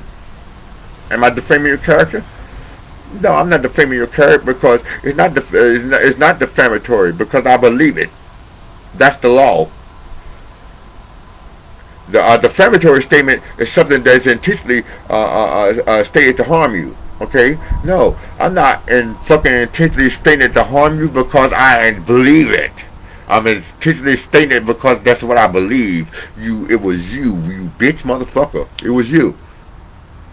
Am I defaming your character? No, I'm not defaming your character because it's not defamatory because I believe it. That's the law. The defamatory statement is something that's intentionally stated to harm you. Okay? No, I'm not fucking intentionally stating it to harm you because I believe it. I'm intentionally stating it because that's what I believe. It was you bitch motherfucker. It was you.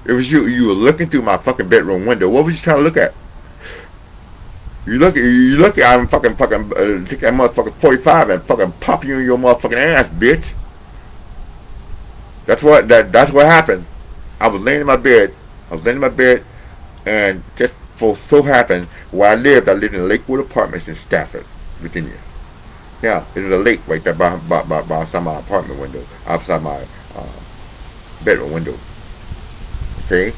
It was you. You were looking through my fucking bedroom window. What was you trying to look at? You look at I'm fucking take that motherfucking 45 and fucking pop you in your motherfucking ass, bitch. That's what happened. I was laying in my bed. And just for so happened where I lived in Lakewood Apartments in Stafford, Virginia. Yeah, there's a lake right there by outside my apartment window, outside my uh, bedroom window. Okay,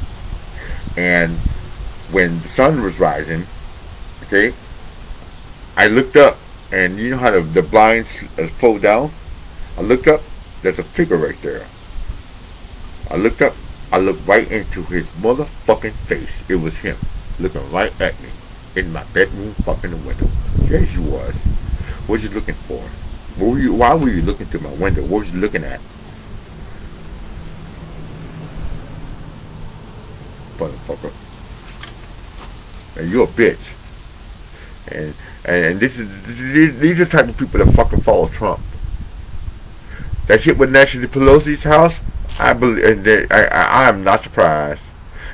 and when the sun was rising, okay, I looked up, and you know how the blinds fold down. I looked up. There's a figure right there. I looked up. I looked right into his motherfucking face. It was him looking right at me in my bedroom fucking window. Yes, you was. What you looking for? Why were you looking through my window? What was you looking at? Motherfucker. And you're a bitch. And these are the type of people that fucking follow Trump. That shit with Nancy Pelosi's house, I believe. I am not surprised.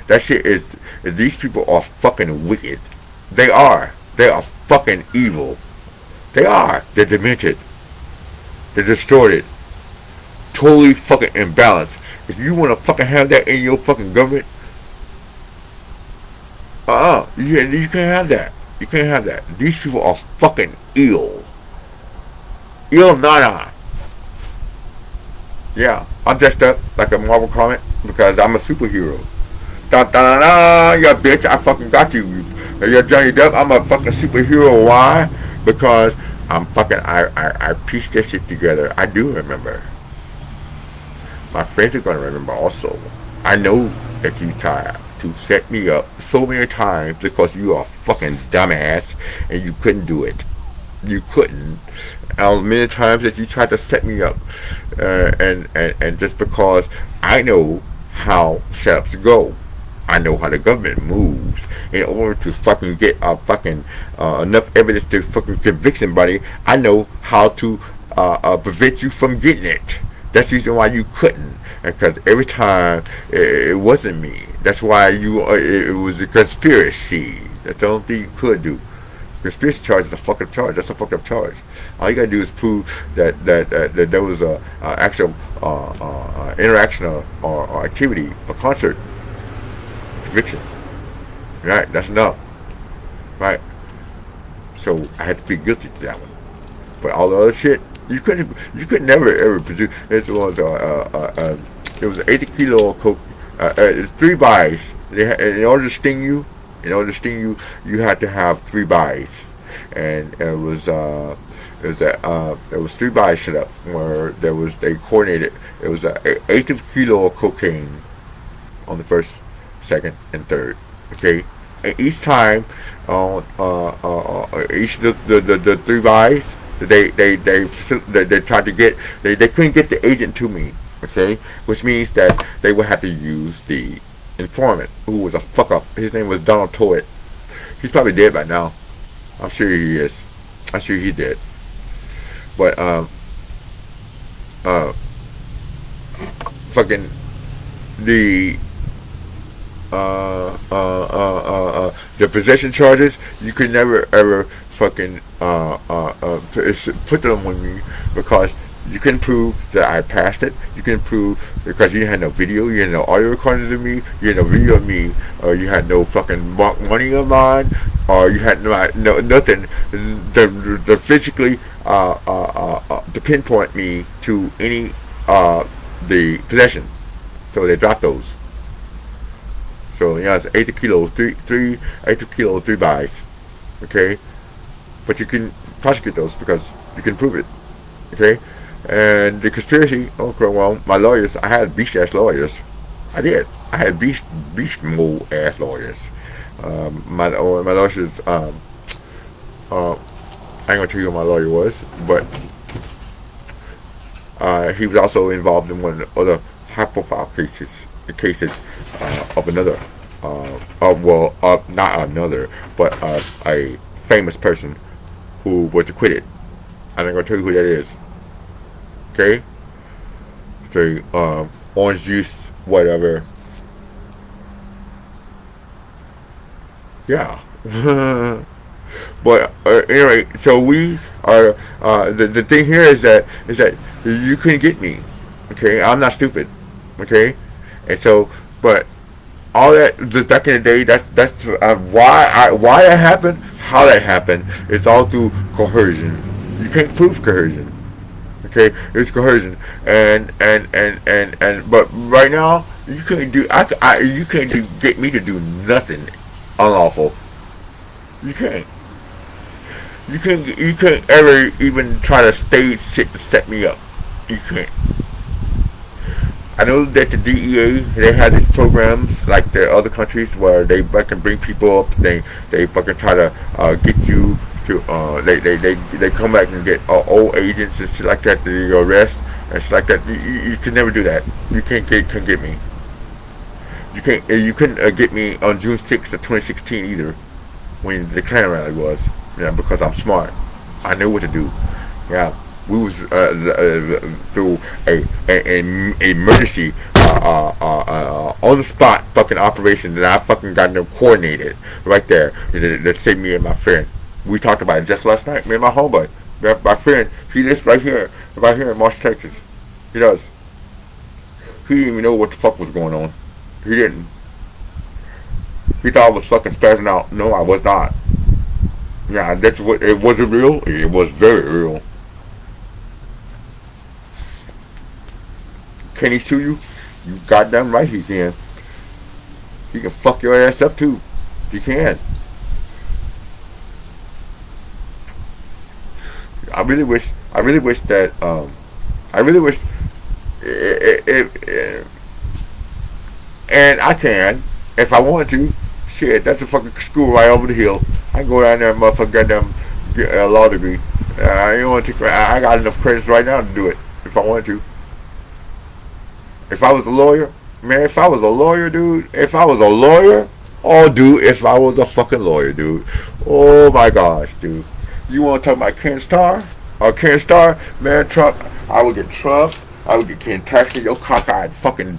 That shit is. These people are fucking wicked. They are. They are fucking evil. They are. They're demented. They're distorted. Totally fucking imbalanced. If you want to fucking have that in your fucking government, you can't have that. You can't have that. These people are fucking ill. Ill nada. Yeah, I'm dressed up like a Marvel comic because I'm a superhero. Da da da da, yeah, bitch, I fucking got you. You're Johnny Depp. I'm a fucking superhero. Why? Because I pieced this shit together. I do remember. My friends are gonna remember also. I know that you tried to set me up so many times because you are a fucking dumbass and you couldn't do it. You couldn't. Many times that you tried to set me up, and just because I know how setups go, I know how the government moves. In order to fucking get enough evidence to fucking convict somebody, I know how to prevent you from getting it. That's the reason why you couldn't, because every time it wasn't me. That's why it was a conspiracy. That's the only thing you could do. Conspiracy charge is a fucked up charge. That's a fucked up charge. All you gotta do is prove that there was a actual interaction or activity, a concert, conviction. Right? That's enough. Right? So I had to plead guilty to that one. But all the other shit, you could never ever produce. It was 80 kilo of coke. It's 3 buys. In order to sting you, you had to have 3 buys, and it was 3 buys set up where they coordinated. It was a 80 kilo of cocaine on the first, second, and third. Okay, and each time, each the 3 buys. They tried to get they couldn't get the agent to me, okay, which means that they would have to use the informant who was a fuck up. His name was Donald Toit. He's probably dead by now. I'm sure he is. I'm sure he's dead. But fucking the the possession charges, you could never ever fucking put them on me because you can prove that I passed it. You can prove because you had no video, you had no audio recordings of me, you had no video of me, or you had no fucking money of mine, or you had no nothing to physically to pinpoint me to any the possession. So they dropped those. So yeah, it's 80 kilos, 80 kilos, 3 buys. Okay, but you can prosecute those because you can prove it. Okay, and the conspiracy. Okay, well, my lawyers, I had beast ass lawyers. I did. I had beast mode ass lawyers. My lawyers. I ain't gonna tell you who my lawyer was, but he was also involved in one of the other high-profile cases of another. Not another, but a famous person who was acquitted. I'm not gonna tell you who that is. Okay? So, orange juice, whatever. Yeah. But anyway, so we are. The thing here is that you couldn't get me. Okay, I'm not stupid. Okay, and so but all that just back in the day, that's why that happened, how that happened. It's all through coercion. You can't prove coercion. Okay, it's coercion, and but right now you can't do you can't get me to do nothing unlawful. You can't. You can't ever even try to stage shit to set me up. You can't. I know that the DEA they have these programs like the other countries where they fucking bring people up. They fucking try to get you to they come back and get old agents and shit like that you arrest and shit like that. You can never do that. You can't get me. You couldn't get me on June 6th of 2016 either when the Klan rally was. Yeah, because I'm smart. I knew what to do. Yeah, we was through a emergency on the spot fucking operation that I fucking got them coordinated right there that saved me and my friend. We talked about it just last night. Me and my homeboy, my friend, he lives right here in Marsh, Texas. He does. He didn't even know what the fuck was going on. He didn't. He thought I was fucking spazzing out. No, I was not. Yeah, that's what it wasn't real. It was very real. Can he sue you? You goddamn right he can. He can fuck your ass up too. He can. I really wish that I really wish and I can if I wanted to. Shit, that's a fucking school right over the hill. I can go down there and motherfucker goddamn get a law degree. I ain't want to take. I got enough credits right now to do it if I wanted to. If I was a lawyer, man, if I was a lawyer, dude, if I was a lawyer, oh, dude, if I was a fucking lawyer, dude, oh my gosh, dude, you want to talk about Ken Starr? Or Ken Starr, man, Trump, I would get Trump, I would get Ken Paxton, your cockeyed fucking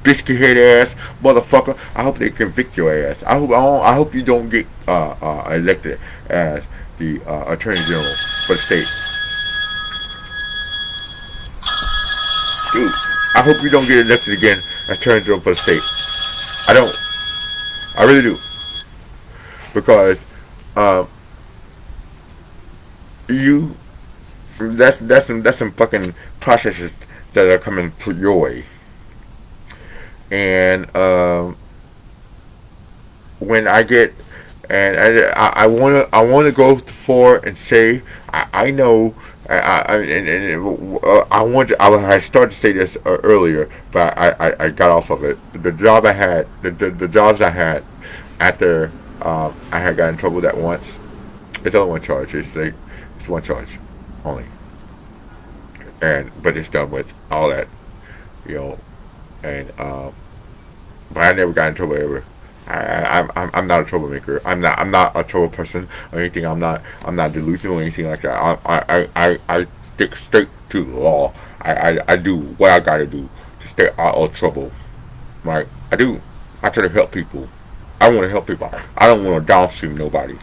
biscuit head ass motherfucker. I hope they convict your ass. I hope you don't get elected as the attorney general for the state, dude. I hope you don't get elected again as attorney general for the state. I don't. I really do. Because you that's some fucking processes that are coming to your way. And when I get and I wanna go for and say I know I started to say this earlier, but I got off of it. The job I had, the jobs I had after I had got in trouble that once. It's only one charge. It's one charge only, but it's done with all that, you know. And but I never got in trouble ever. I'm not a troublemaker. I'm not a trouble person or anything. I'm not delusional or anything like that. I stick straight to the law. I do what I gotta do to stay out of trouble. Right? I do. I try to help people. I want to help people. I don't want to downstream nobody.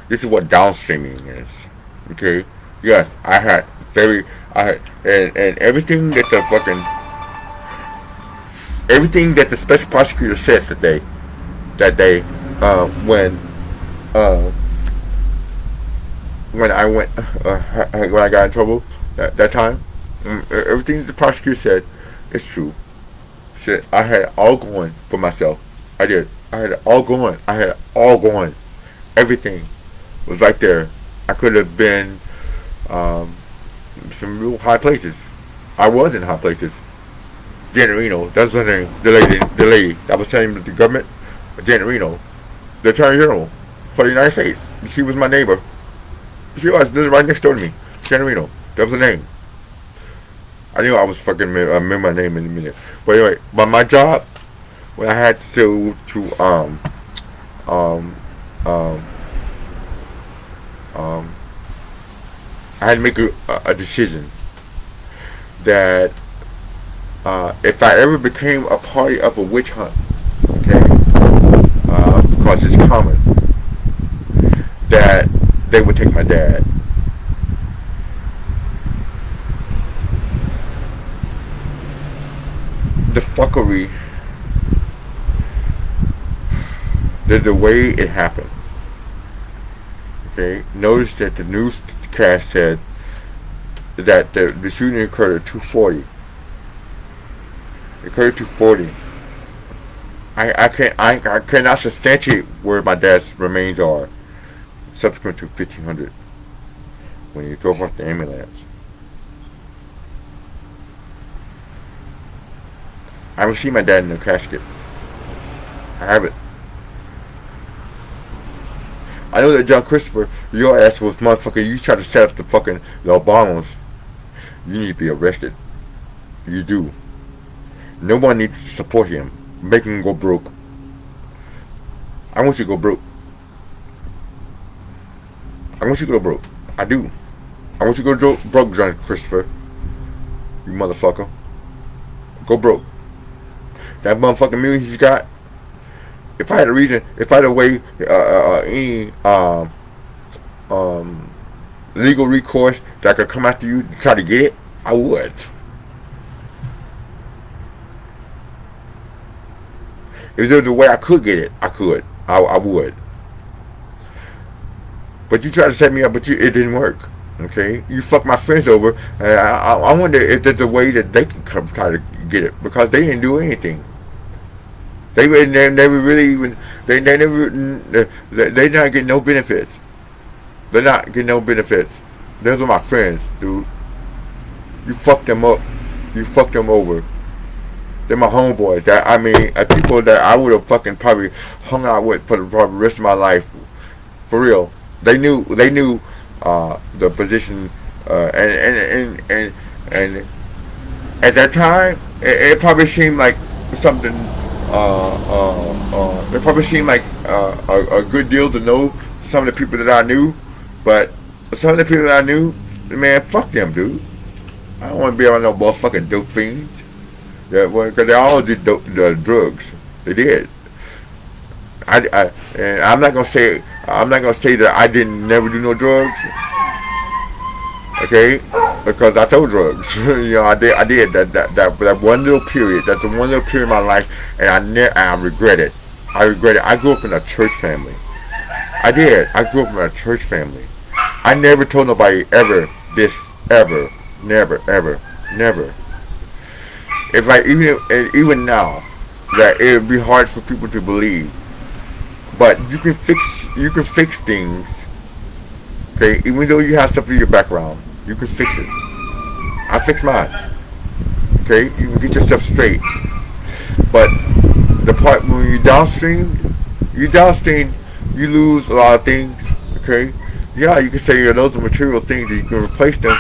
This is what downstreaming is. Okay? Yes, and everything that the special prosecutor said that day when I got in trouble that time, everything that the prosecutor said is true. Shit, I had it all going for myself. I did. I had it all going. Everything was right there. I could have been some real high places. I was in high places. Janet Reno, that's her name. The lady that was telling the government. Janet Reno, the Attorney General for the United States. She was my neighbor. She was right next door to me. Janet Reno, that was her name. I knew I was fucking remember my name in a minute. But anyway, but my job when I had to I had to make a decision that if I ever became a party of a witch hunt, okay, because it's common, that they would take my dad. The fuckery, the way it happened. Okay, notice that the newscast said that the shooting occurred at 2:40. It occurred at 2:40. I cannot substantiate where my dad's remains are subsequent to 1500 when he drove off the ambulance. I haven't seen my dad in the casket. I haven't. I know that John Christopher, your ass was motherfucker. You tried to set up the fucking the Obamas. You need to be arrested. You do. No one needs to support him. Make him go broke. I want you to go broke. I want you to go broke. I do. I want you to go broke, John Christopher. You motherfucker. Go broke. That motherfucking millions you got. If I had a reason, if I had a way, any legal recourse that I could come after you to try to get it, I would. If there was a way I could get it, I could. I would. But you tried to set me up, but it didn't work. Okay? You fucked my friends over. And I wonder if there's a way that they can come try to get it. Because they didn't do anything. They never really even... They not getting no benefits. They're not getting no benefits. Those are my friends, dude. You fucked them up. You fucked them over. They're my homeboys. People that I would have fucking probably hung out with for the rest of my life. For real. They knew the position, and at that time, it probably seemed like something. It probably seemed like a good deal to know some of the people that I knew, but some of the people that I knew, man, fuck them, dude. I don't want to be around no motherfucking dope fiends. Yeah, because they all did drugs. They did. And I'm not gonna say that I didn't never do no drugs. Okay, because I sold drugs. I did that one little period. That's the one little period in my life, and I regret it. I regret it. I grew up in a church family. I did. I grew up in a church family. I never told nobody ever this, ever, never, ever, never. It's like even now that it would be hard for people to believe, but you can fix things. Okay, even though you have stuff in your background, you can fix it. I fix mine. Okay, you can get yourself straight. But the part when you downstream, you lose a lot of things. Okay, yeah, you can say those are material things that you can replace them,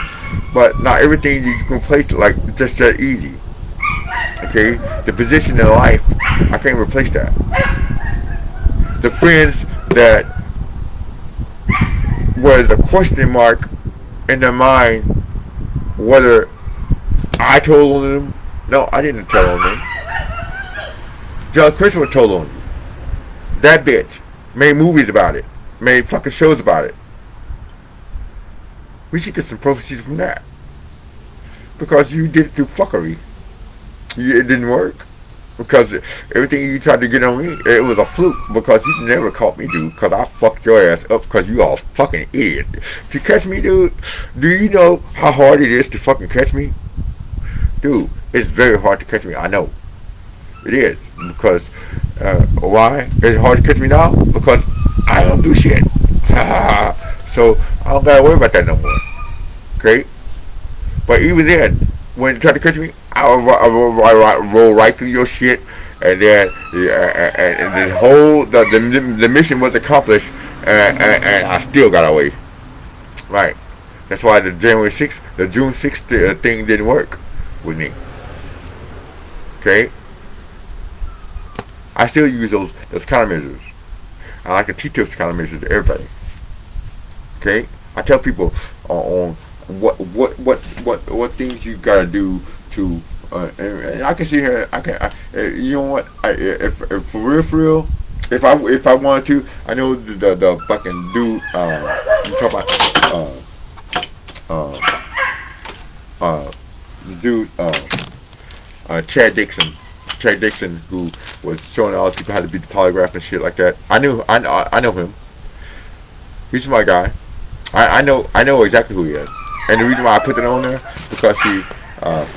but not everything you can replace like just that easy. Okay, the position in life, I can't replace that. The friends that was a question mark in their mind whether I told on them. No, I didn't tell on them. John Christopher told on you. That bitch made movies about it, made fucking shows about it. We should get some proceeds from that because you did it through fuckery. It didn't work because everything you tried to get on me, it was a fluke because you never caught me, dude. Because I fucked your ass up because you all fucking idiot. To catch me, dude, do you know how hard it is to fucking catch me? Dude, it's very hard to catch me. I know. It is. Because, why? It's hard to catch me now? Because I don't do shit. So, I don't gotta worry about that no more. Okay? But even then, when you try to catch me, I'll roll right through your shit, and then and the whole the mission was accomplished, and I still got away. Right. That's why the June 6th thing didn't work with me. Okay. I still use those countermeasures. I like to teach those countermeasures to everybody. Okay. I tell people on what things you gotta do to and I can see here. You know what? If for real, if I wanted to, I know the fucking dude. You talk about uh, uh, the dude Chad Dixon. Chad Dixon, who was showing all the people how to beat the polygraph and shit like that. I know him. He's my guy. I know exactly who he is. And the reason why I put it on there because he uh,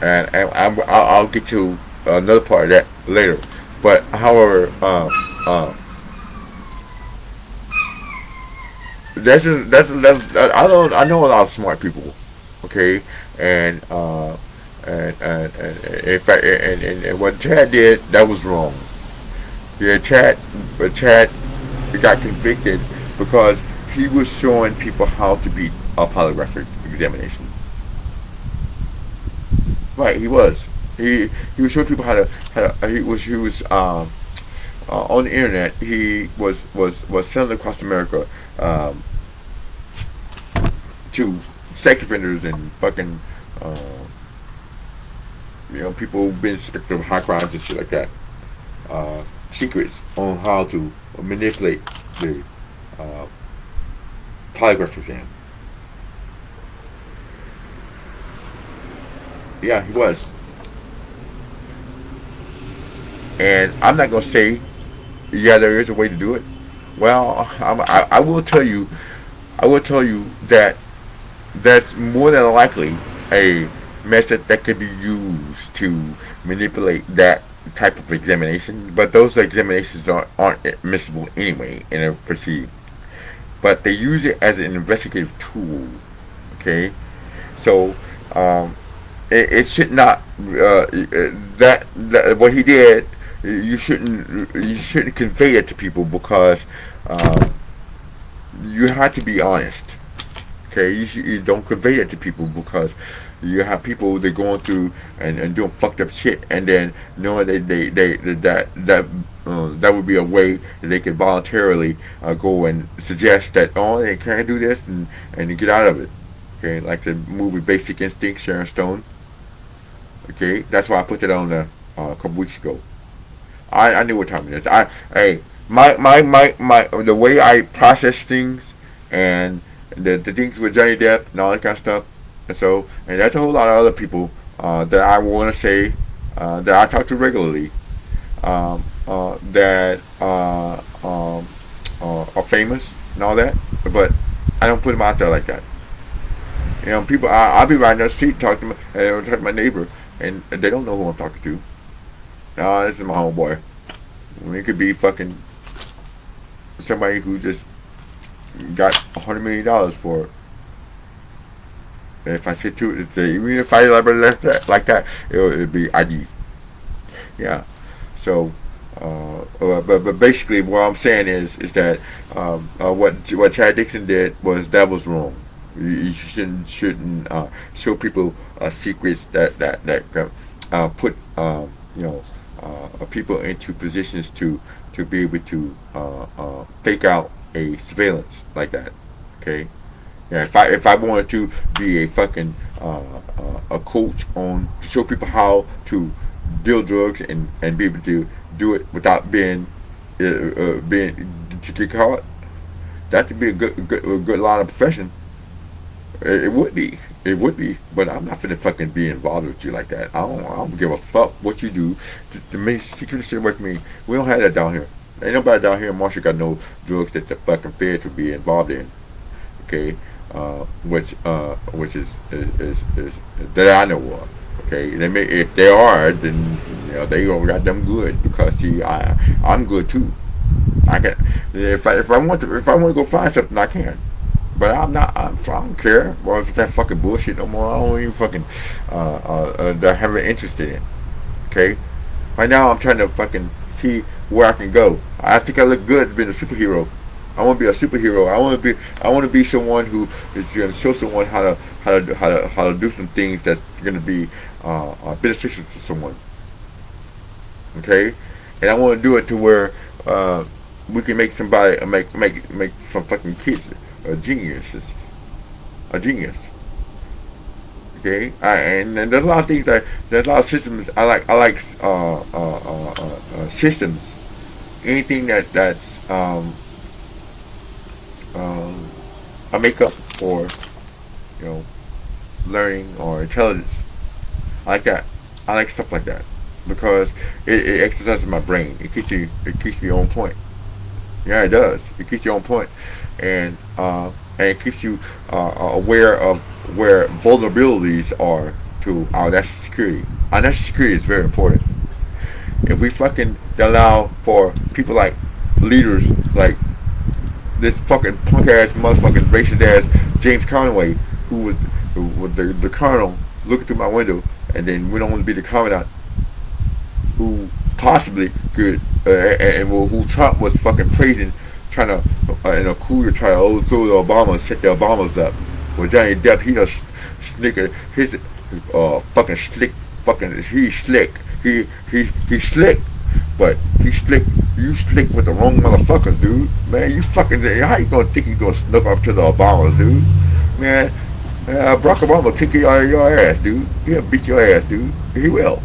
I'll get to another part of that later. But however, I know a lot of smart people, okay, and in fact, and what Chad did that was wrong. Yeah, Chad got convicted because he was showing people how to beat a polygraphic examination. Right, he was. He was showing people how to on the internet. He was selling across America um, to sex offenders and fucking uh, people who've been suspected of high crimes and shit like that. Secrets on how to manipulate the uh, polygraph exam. Yeah, he was. And I'm not gonna say, yeah, there is a way to do it. Well, I will tell you, that that's more than likely a method that could be used to manipulate that type of examination. But those examinations aren't admissible anyway in a proceeding. But they use it as an investigative tool. Okay, so um, it should not that what he did. You shouldn't convey it to people because um, you have to be honest. Okay, you don't convey it to people because you have people that going through and doing fucked up shit, and then knowing that would be a way that they could voluntarily go and suggest that they can't do this and get out of it. Okay, like the movie Basic Instinct, Sharon Stone. Okay, that's why I put that on there a couple weeks ago. I knew what time it is. The way I process things and the things with Johnny Depp and all that kind of stuff. And that's a whole lot of other people that I want to say that I talk to regularly that are famous and all that, but I don't put them out there like that. People, I'll be riding down the street talk to my neighbor, and they don't know who I'm talking to. This is my homeboy. It could be fucking somebody who just got $100 million for it. And if I say two, even if I elaborate like that, it'll be ID. Yeah. So, but basically, what I'm saying is that what Chad Dixon did was wrong. You shouldn't show people secrets that put people into positions to be able to fake out a surveillance like that. Okay. Yeah, if I wanted to be a fucking a coach on to show people how to deal drugs and be able to do it without being to get caught, that would be a good line of profession. It would be. It would be, but I'm not finna fucking be involved with you like that. I don't give a fuck what you do to make secret shit away from me. We don't have that down here. Ain't nobody down here in Marshall got no drugs that the fucking feds would be involved in. Okay, which is that I know of. Okay, if they are, then they all got them good because see, I'm good too. I can if I want to go find something I can. But I'm not. I don't care. Well, it's that fucking bullshit no more. I don't even fucking have an interest in it. Okay. Right now, I'm trying to fucking see where I can go. I think I look good being a superhero. I want to be a superhero. I want to be someone who is going to show someone how to do some things that's going to be beneficial to someone. Okay. And I want to do it to where we can make somebody make some fucking kids geniuses, a genius. Okay, and there's a lot of things there's a lot of systems. I like systems anything that's um, a makeup or you know learning or intelligence. I like that. I like stuff like that because it exercises my brain. It keeps me on point. Yeah, it does. It keeps you on point, and it keeps you aware of where vulnerabilities are to our national security. Our national security is very important. If we fucking allow for people like leaders like this fucking punk ass motherfucking racist ass James Conway, who was the colonel looking through my window, and then went on to be the commandant, who possibly could, who Trump was fucking praising, trying to, in a coup to try to overthrow the Obamas, set the Obamas up. Well, Johnny Depp, he just slicker, his, fucking slick, fucking, he's slick. He's slick, but he's slick, you slick with the wrong motherfuckers, dude. Man, you fucking, how you gonna think you gonna snuff up to the Obamas, dude? Man, Barack Obama will kick your ass, dude. He'll beat your ass, dude. He will.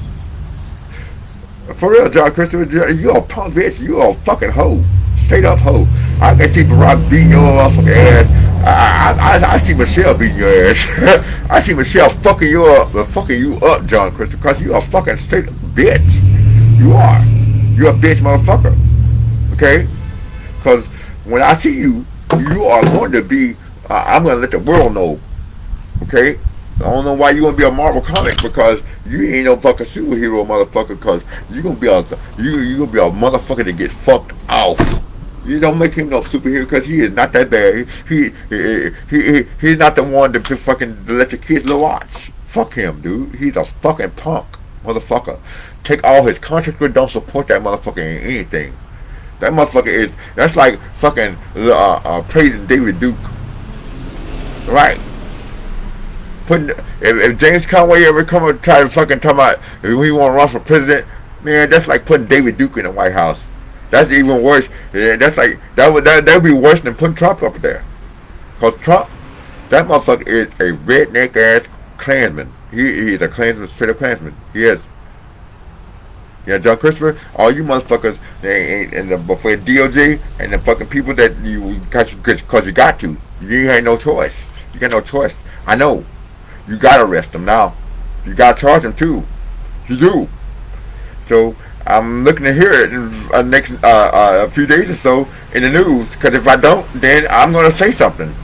For real, John Christopher, you a punk bitch. You a fucking hoe. Straight up hoe. I can see Barack beating your motherfucking ass. I see Michelle beating your ass. I see Michelle fucking you up, John Christopher, because you a fucking straight up bitch. You are. You a bitch motherfucker. Okay? Because when I see you, you are going to be, I'm going to let the world know. Okay? I don't know why you gonna be a Marvel comic, because you ain't no fucking superhero, motherfucker. Because you gonna be you gonna be a motherfucker that get fucked off. You don't make him no superhero because he is not that bad. He's not the one to fucking let your kids watch. Fuck him, dude. He's a fucking punk, motherfucker. Take all his contracts, but don't support that motherfucker in anything. That motherfucker that's like fucking praising David Duke, right? If James Conway ever come and try to fucking talk about if he want to run for president, man, that's like putting David Duke in the White House. That's even worse. Yeah, that's like that would be worse than putting Trump up there. Cause Trump, that motherfucker is a redneck ass Klansman. He is a Klansman, straight up Klansman. He is. Yeah, John Christopher, all you motherfuckers, and the DOJ and the fucking people that you cause you got to. You ain't no choice. You got no choice. I know. You gotta arrest them now. You gotta charge them too. You do. So I'm looking to hear it in next a few days or so in the news. Because if I don't, then I'm gonna say something.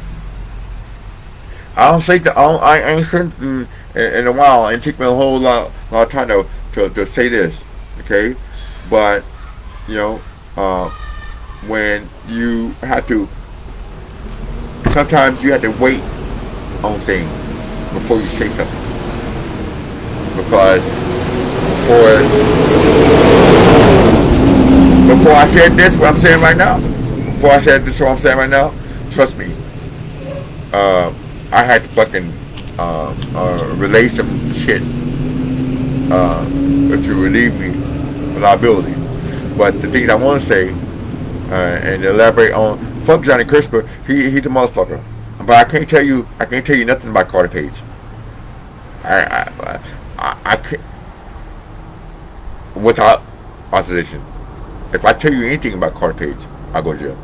I don't say that. I ain't said in a while. It took me a whole lot of time to say this. Okay, but you know, when you have to, sometimes you have to wait on things before you say something. Because before I said this, what I'm saying right now, before I said this, what I'm saying right now, trust me, I had to fucking relay some shit to relieve me from liability. But the things I want to say and elaborate on, fuck Johnny Christopher, he's a motherfucker. But I can't tell you nothing about Carter Page. I can't, without authorization. If I tell you anything about Carter Page, I'll go to jail.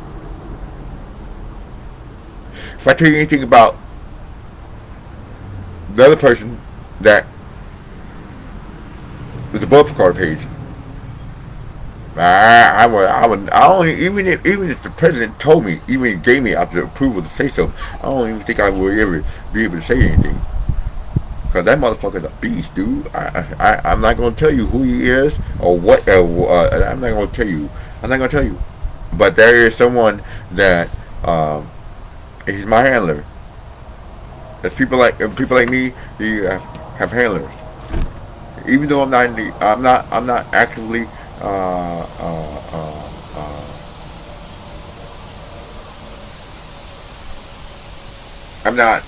If I tell you anything about the other person that was above Carter Page, I don't even if the president told me, even gave me after approval to say so, I don't even think I would ever be able to say anything. Cause that motherfucker's a beast, dude. I'm not gonna tell you who he is or what. I'm not gonna tell you. But there is someone that he's my handler. There's people like me. He have handlers. Even though I'm not actively. I'm not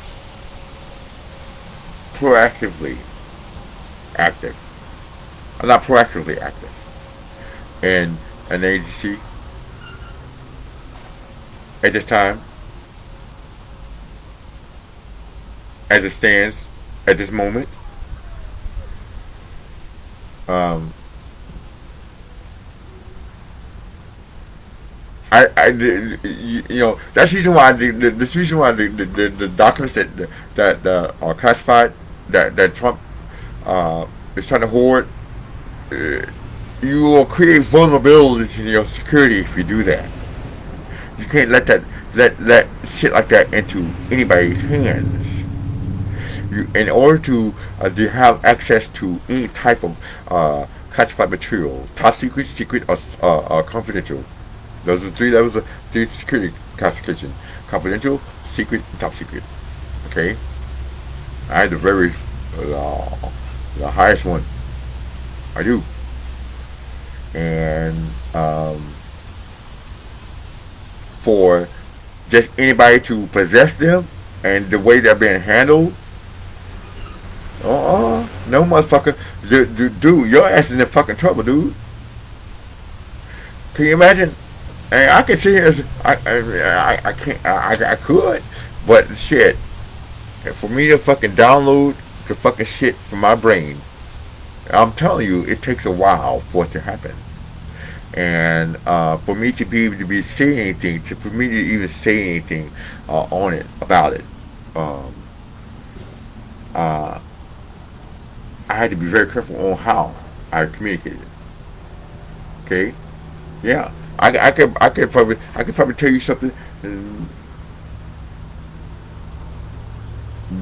proactively active. I'm not proactively active in an agency at this time, as it stands at this moment. that's the reason why the reason why the documents that are classified that Trump is trying to hoard. Uh, you will create vulnerabilities in your security if you do that. You can't let shit like that into anybody's hands. In order to have access to any type of classified material, top secret, secret, or confidential. Those are three levels of the security classification: confidential, secret, and top secret. Okay, I had uh, the highest one. I do, and for just anybody to possess them and the way they're being handled, no motherfucker, dude, your ass is in fucking trouble, dude. Can you imagine? And I can sit here, I can't, I could, but shit, for me to fucking download the fucking shit from my brain, I'm telling you, it takes a while for it to happen. And for me to be able to be saying anything, for me to even say anything on it, about it, um, uh, I had to be very careful on how I communicated. Okay, yeah, I could probably tell you something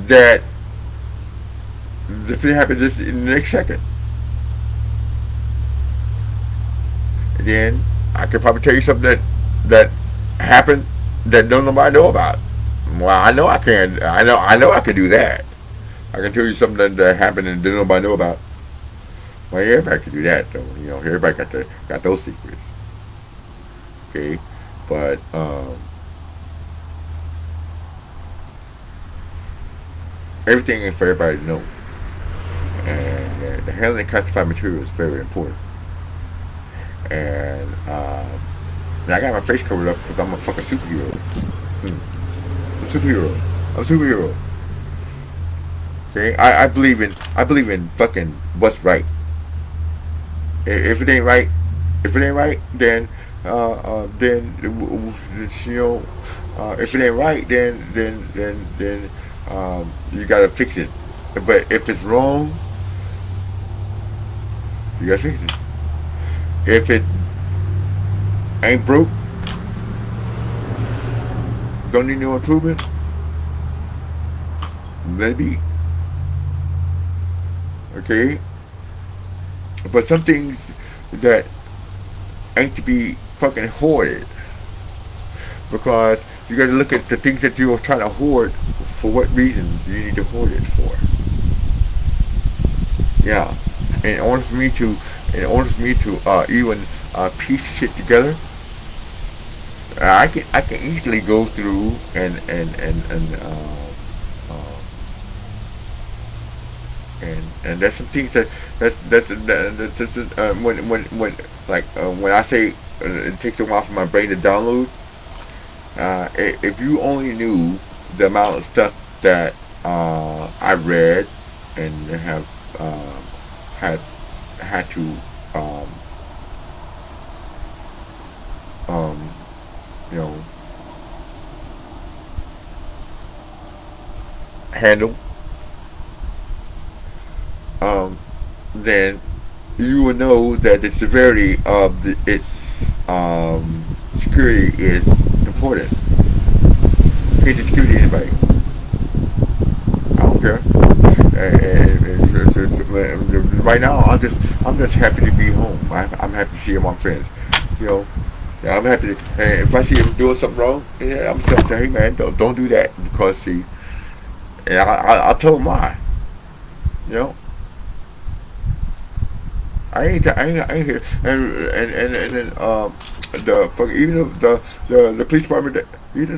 that if it happened just in the next second, then I could probably tell you something that happened that don't nobody know about. Well, I know I can. I know I can do that. I can tell you something that happened and didn't nobody know about. Well, everybody can do that though. Everybody got those secrets. Okay, but everything is for everybody to know, and the handling classified material is very important. And I got my face covered up because I'm a fucking superhero. I'm a superhero. I'm a superhero. Okay, I believe in fucking what's right. If it ain't right, then you know, if it ain't right, then you gotta fix it. But if it's wrong, you gotta fix it. If it ain't broke, don't need no improvement, let it be. Okay? But some things that ain't to be fucking hoarded. Because you gotta look at the things that you're trying to hoard, for what reason do you need to hoard it for. Yeah. In order for me to even piece shit together, I can easily go through and there's some things that's when like when I say it takes a while for my brain to download. If you only knew the amount of stuff that I've read and have had to um, um, you know, handle, then you will know that the severity of its security is important. Can't just security anybody. I don't care. Right now, I'm just happy to be home. I'm happy to see my friends. You know, yeah, I'm happy. And if I see him doing something wrong, yeah, I'm just saying, hey man, don't do that, because see, and I'll tell him why. You know, I ain't here, and then the fuck, even if the police department,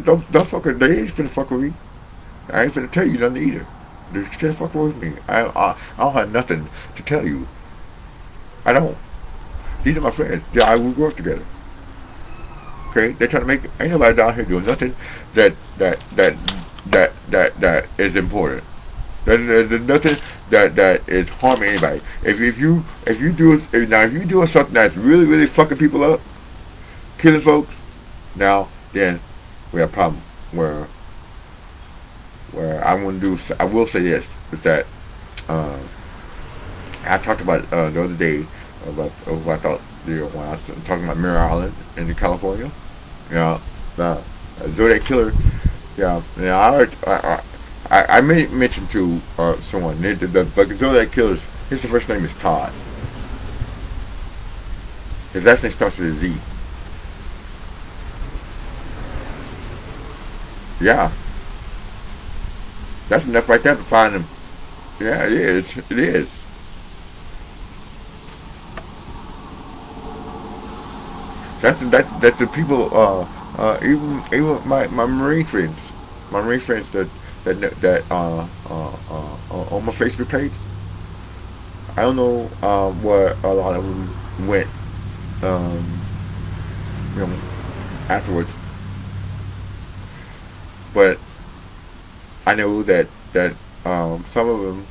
don't fucking, they ain't finna fuck with me. I ain't finna tell you nothing either. Just can't fuck with me. I don't have nothing to tell you. I don't. These are my friends. Yeah, we grew up together. Okay, they're trying to make. Ain't nobody down here doing nothing that is important. There's nothing that is harming anybody. If you do something that's really fucking people up, killing folks, Now, then we have a problem where I want to do. I will say this is that uh, I talked about the other day about what I thought when I was talking about Mare Island in California. Yeah, the Zodiac killer. Yeah, yeah. I made mention to someone the Zodiac killer. His first name is Todd. His last name starts with a Z. Yeah, that's enough right there to find him. Yeah, it is. It is. That's the people. Even my marine friends, on my Facebook page. I don't know what a lot of them went um, you know afterwards, but I know that some of them,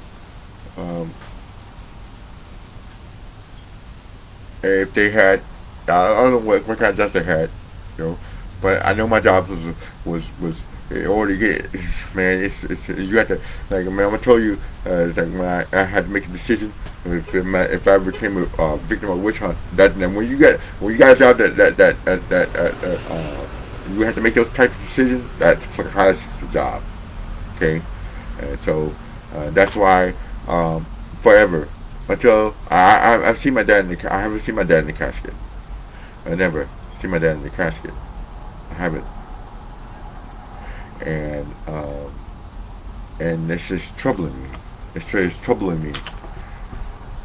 if they had, I don't know what kind of jobs they had, you know, but I know my job was in order to get it, man. It's you have to like man. I'm gonna tell you like when I had to make a decision if I became a victim of a witch hunt. That and when you got a job that you have to make those types of decisions. That's for the highest job. Okay, and so that's why forever until I've seen my dad in the I haven't seen my dad in the casket. I never seen my dad in the casket. I haven't, and it's just troubling me. It's just troubling me.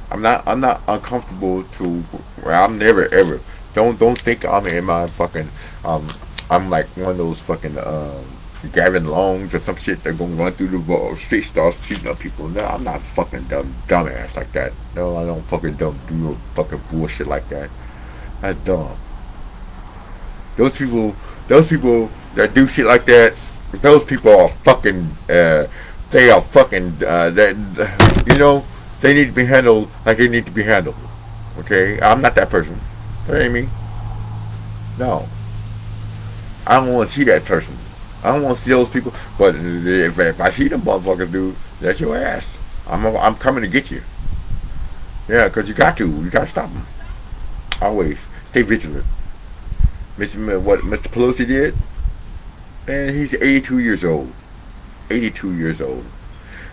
I'm not uncomfortable to. Well, I'm never ever. Don't think I'm in my fucking um. I'm like one of those fucking Gavin Longs or some shit that gonna run through the street stars shooting up people. No, I'm not fucking dumbass like that. No, I don't fucking do no fucking bullshit like that. That's dumb. Those people, those people that do shit like that, those people are fucking. They are fucking. That you know, they need to be handled like they need to be handled. Okay, I'm not that person. That ain't me. No, I don't want to see that person. I don't want to see those people. But if I see them motherfuckers, dude, that's your ass. I'm coming to get you. Yeah, cause you got to. You got to stop them. Always stay vigilant. What Mr. Pelosi did, and he's 82 years old. 82 years old.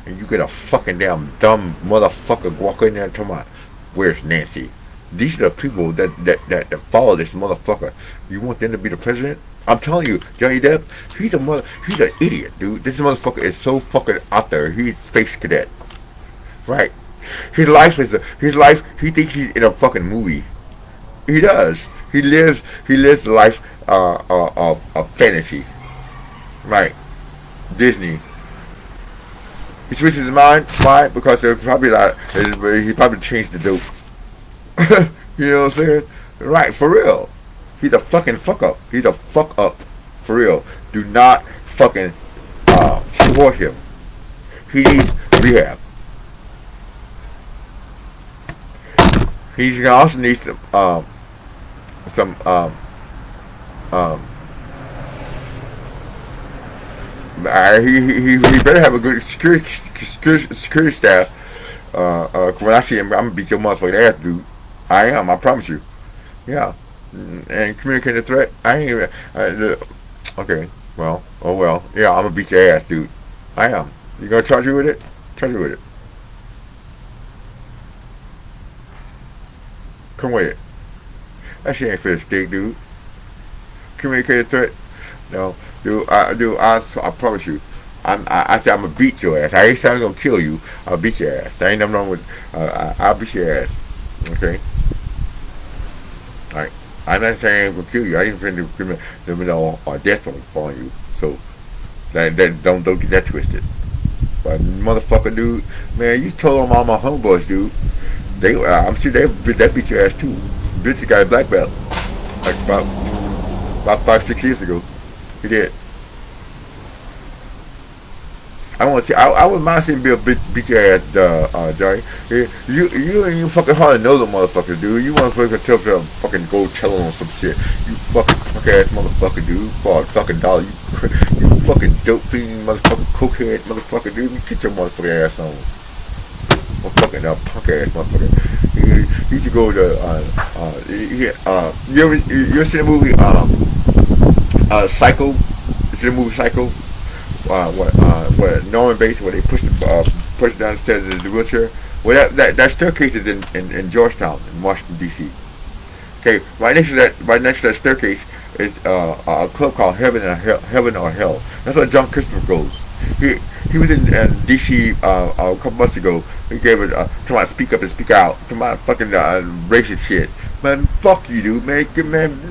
And you get a fucking damn dumb motherfucker walk in there and talking about, where's Nancy? These are the people that follow this motherfucker. You want them to be the president? I'm telling you, Johnny Depp, he's an idiot, dude. This motherfucker is so fucking out there. He's space cadet. Right. His life, he thinks he's in a fucking movie. He does. He lives the life of fantasy. Right. Disney. He switches his mind. Why? Because they're probably not. He probably changed the dope. You know what I'm saying? Right, for real. He's a fucking fuck up. He's a fuck up. For real. Do not fucking support him. He needs rehab. He's gonna also need some um he better have a good security staff. When I see him, I'm gonna beat your motherfucking ass, dude. I am. I promise you. Yeah. And communicate the threat. I ain't even. Okay. Well. Oh well. Yeah. I'm gonna beat your ass, dude. I am. You gonna charge me with it? Charge me with it. Come with it. That shit ain't for the stick, dude. Communicate the threat. No, dude. I promise you. I said I'm gonna beat your ass. I ain't saying I'm gonna kill you. I'll beat your ass. There ain't nothing wrong with. I'll beat your ass. Okay. All right. I'm not saying I'm gonna kill you. I ain't finna criminal or death on you. So that don't get that twisted. But motherfucker, dude, man, you told them all my homeboys, dude. I'm sure that beat your ass too. Bitch got a black belt like about 5-6 years ago. He did. I want to see. I wouldn't mind seeing Bill beat your ass, Johnny. You ain't even fucking hardly know the motherfucker, dude. You want to tell them fucking go tell on some shit. You fucking punk ass motherfucker, dude. For a fucking dollar, you fucking dope fiend motherfucker, cokehead motherfucker, dude. You get your motherfucking ass on. Fucking punk ass motherfucker. You should go to you ever seen the movie Psycho? You see the movie Psycho? What Norman Bates, where they push down the stairs in the wheelchair. Well, that staircase is in Georgetown, in Washington D.C. Okay, right next to that staircase is a club called Heaven or Hell. That's where John Christopher goes. He was in D.C. A couple months ago. He gave it to my speak up and speak out to my fucking racist shit. Man, fuck you, dude. Man,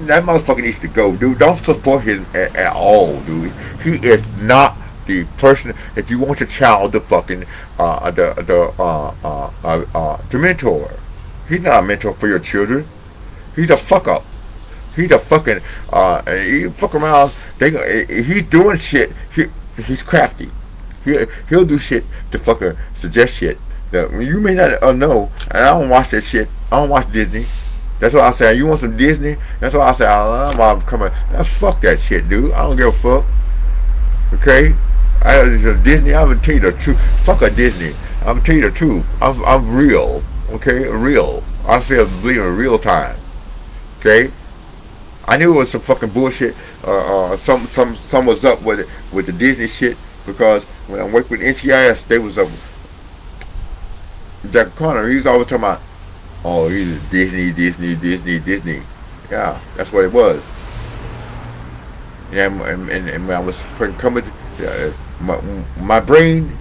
that motherfucker needs to go, dude. Don't support him at all, dude. He is not the person that you want your child to fucking to mentor. He's not a mentor for your children. He's a fuck up. He's a fucking he fuck around. He's doing shit. He's crafty. He'll do shit to fucking suggest shit that you may not know. And I don't watch that shit. I don't watch Disney. That's what I say. You want some Disney? That's what I say. I'm coming. Fuck that shit, dude. I don't give a fuck. Okay? Disney, I'm gonna tell you the truth. Fuck a Disney. I'm gonna tell you the truth. I'm real. Okay? Real. I feel believe in real time. Okay? I knew it was some fucking bullshit. Some was up with it, with the Disney shit, because when I worked with NCIS, they was up. Jack Connor, he's always talking about, oh, he's Disney. Yeah, that's what it was. And when I was coming, my brain,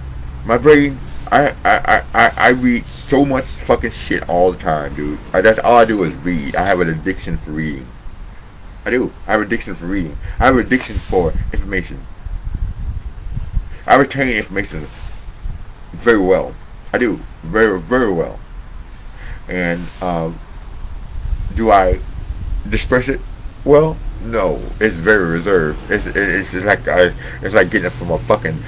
I read so much fucking shit all the time, dude. That's all I do is read. I have an addiction for reading. I do. I have an addiction for reading. I have an addiction for information. I retain information very well. I do. Very, very well. And do I disperse it? Well, no. It's very reserved. It's like getting it from a fucking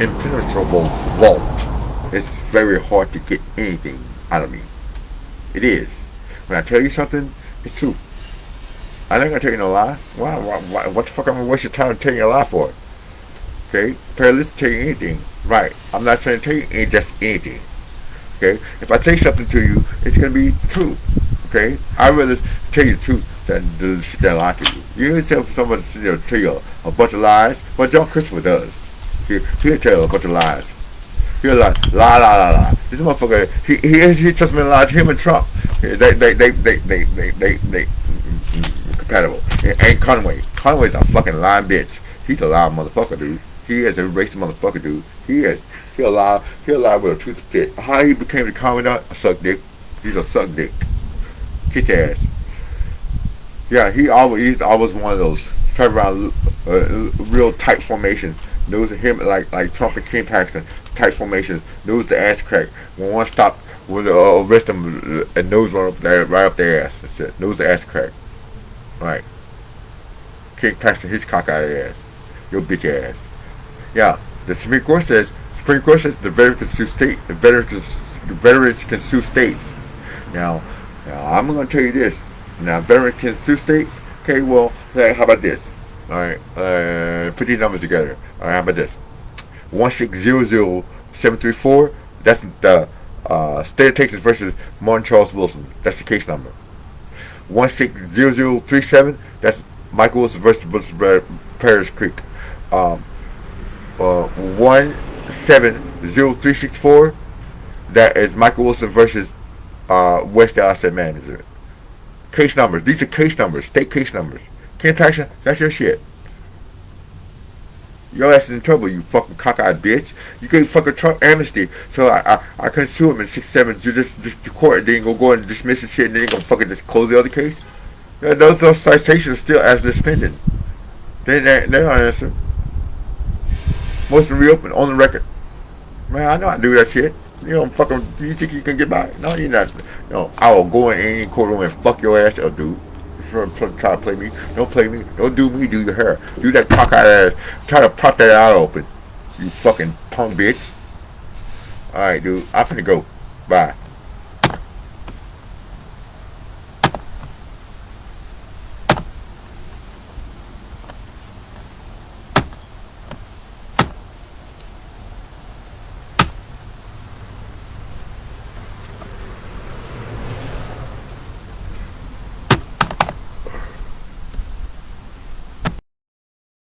impenetrable vault. It's very hard to get anything out of me. It is. When I tell you something, it's true. I ain't gonna tell you no lie. Why? What the fuck I'm gonna waste your time to tell you a lie for? Okay? Try to listen to tell you anything. Right. I'm not trying to tell you just anything. Okay? If I say something to you, it's gonna be true. Okay? I'd rather tell you the truth than do shit that lie to you. You can tell somebody to tell you a bunch of lies, but John Christopher does. He'll tell a bunch of lies. He'll lie. This motherfucker, he trusts me in lies. Him and Trump, they compatible. And Conway's a fucking lying bitch. He's a lying motherfucker, dude. He is a racist motherfucker, dude. He'll lie with a tooth fit. How he became the commandant? A suck dick. He's a suck dick. Kiss your ass. Yeah, he's always one of those travel around real tight formation. Knows him like Trump and Ken Paxton. Tight formations. Knows the ass crack. When one stop, when arrest them, and nose run up there, right up their ass. That's it. Knows the ass crack. Right. Ken Paxton his cock out of their ass. Your bitch ass. Yeah. The Supreme Court says the veterans can sue states. Now I'm gonna tell you this. Now veterans can sue states. Okay, well, how about this? All right, put these numbers together. All right, how about this? 1600734. That's the state of Texas versus Martin Charles Wilson. That's the case number. 160037. That's Michael Wilson versus Paris Creek. 170364. That is Michael Wilson versus West Asset Management. Case numbers. These are case numbers. State case numbers. Ken Paxton, that's your shit. Your ass is in trouble, you fucking cockeyed bitch. You gave fucking Trump amnesty, so I couldn't sue him in 6-7 judicial court. They ain't gonna go and dismiss his shit, and then they gonna fucking just close the other case. Yeah, those citations still as they're pending. They don't answer. Motion reopen on the record. Man, I know I do that shit. You know, fucking. Do you think you can get by? No, you're not. No, I will go in any courtroom and fuck your ass up, dude. try to play me. Don't play me. Don't do me. Do your hair. Do that cockeyed ass. Try to pop that out open. You fucking punk bitch. Alright, dude. I'm finna go. Bye.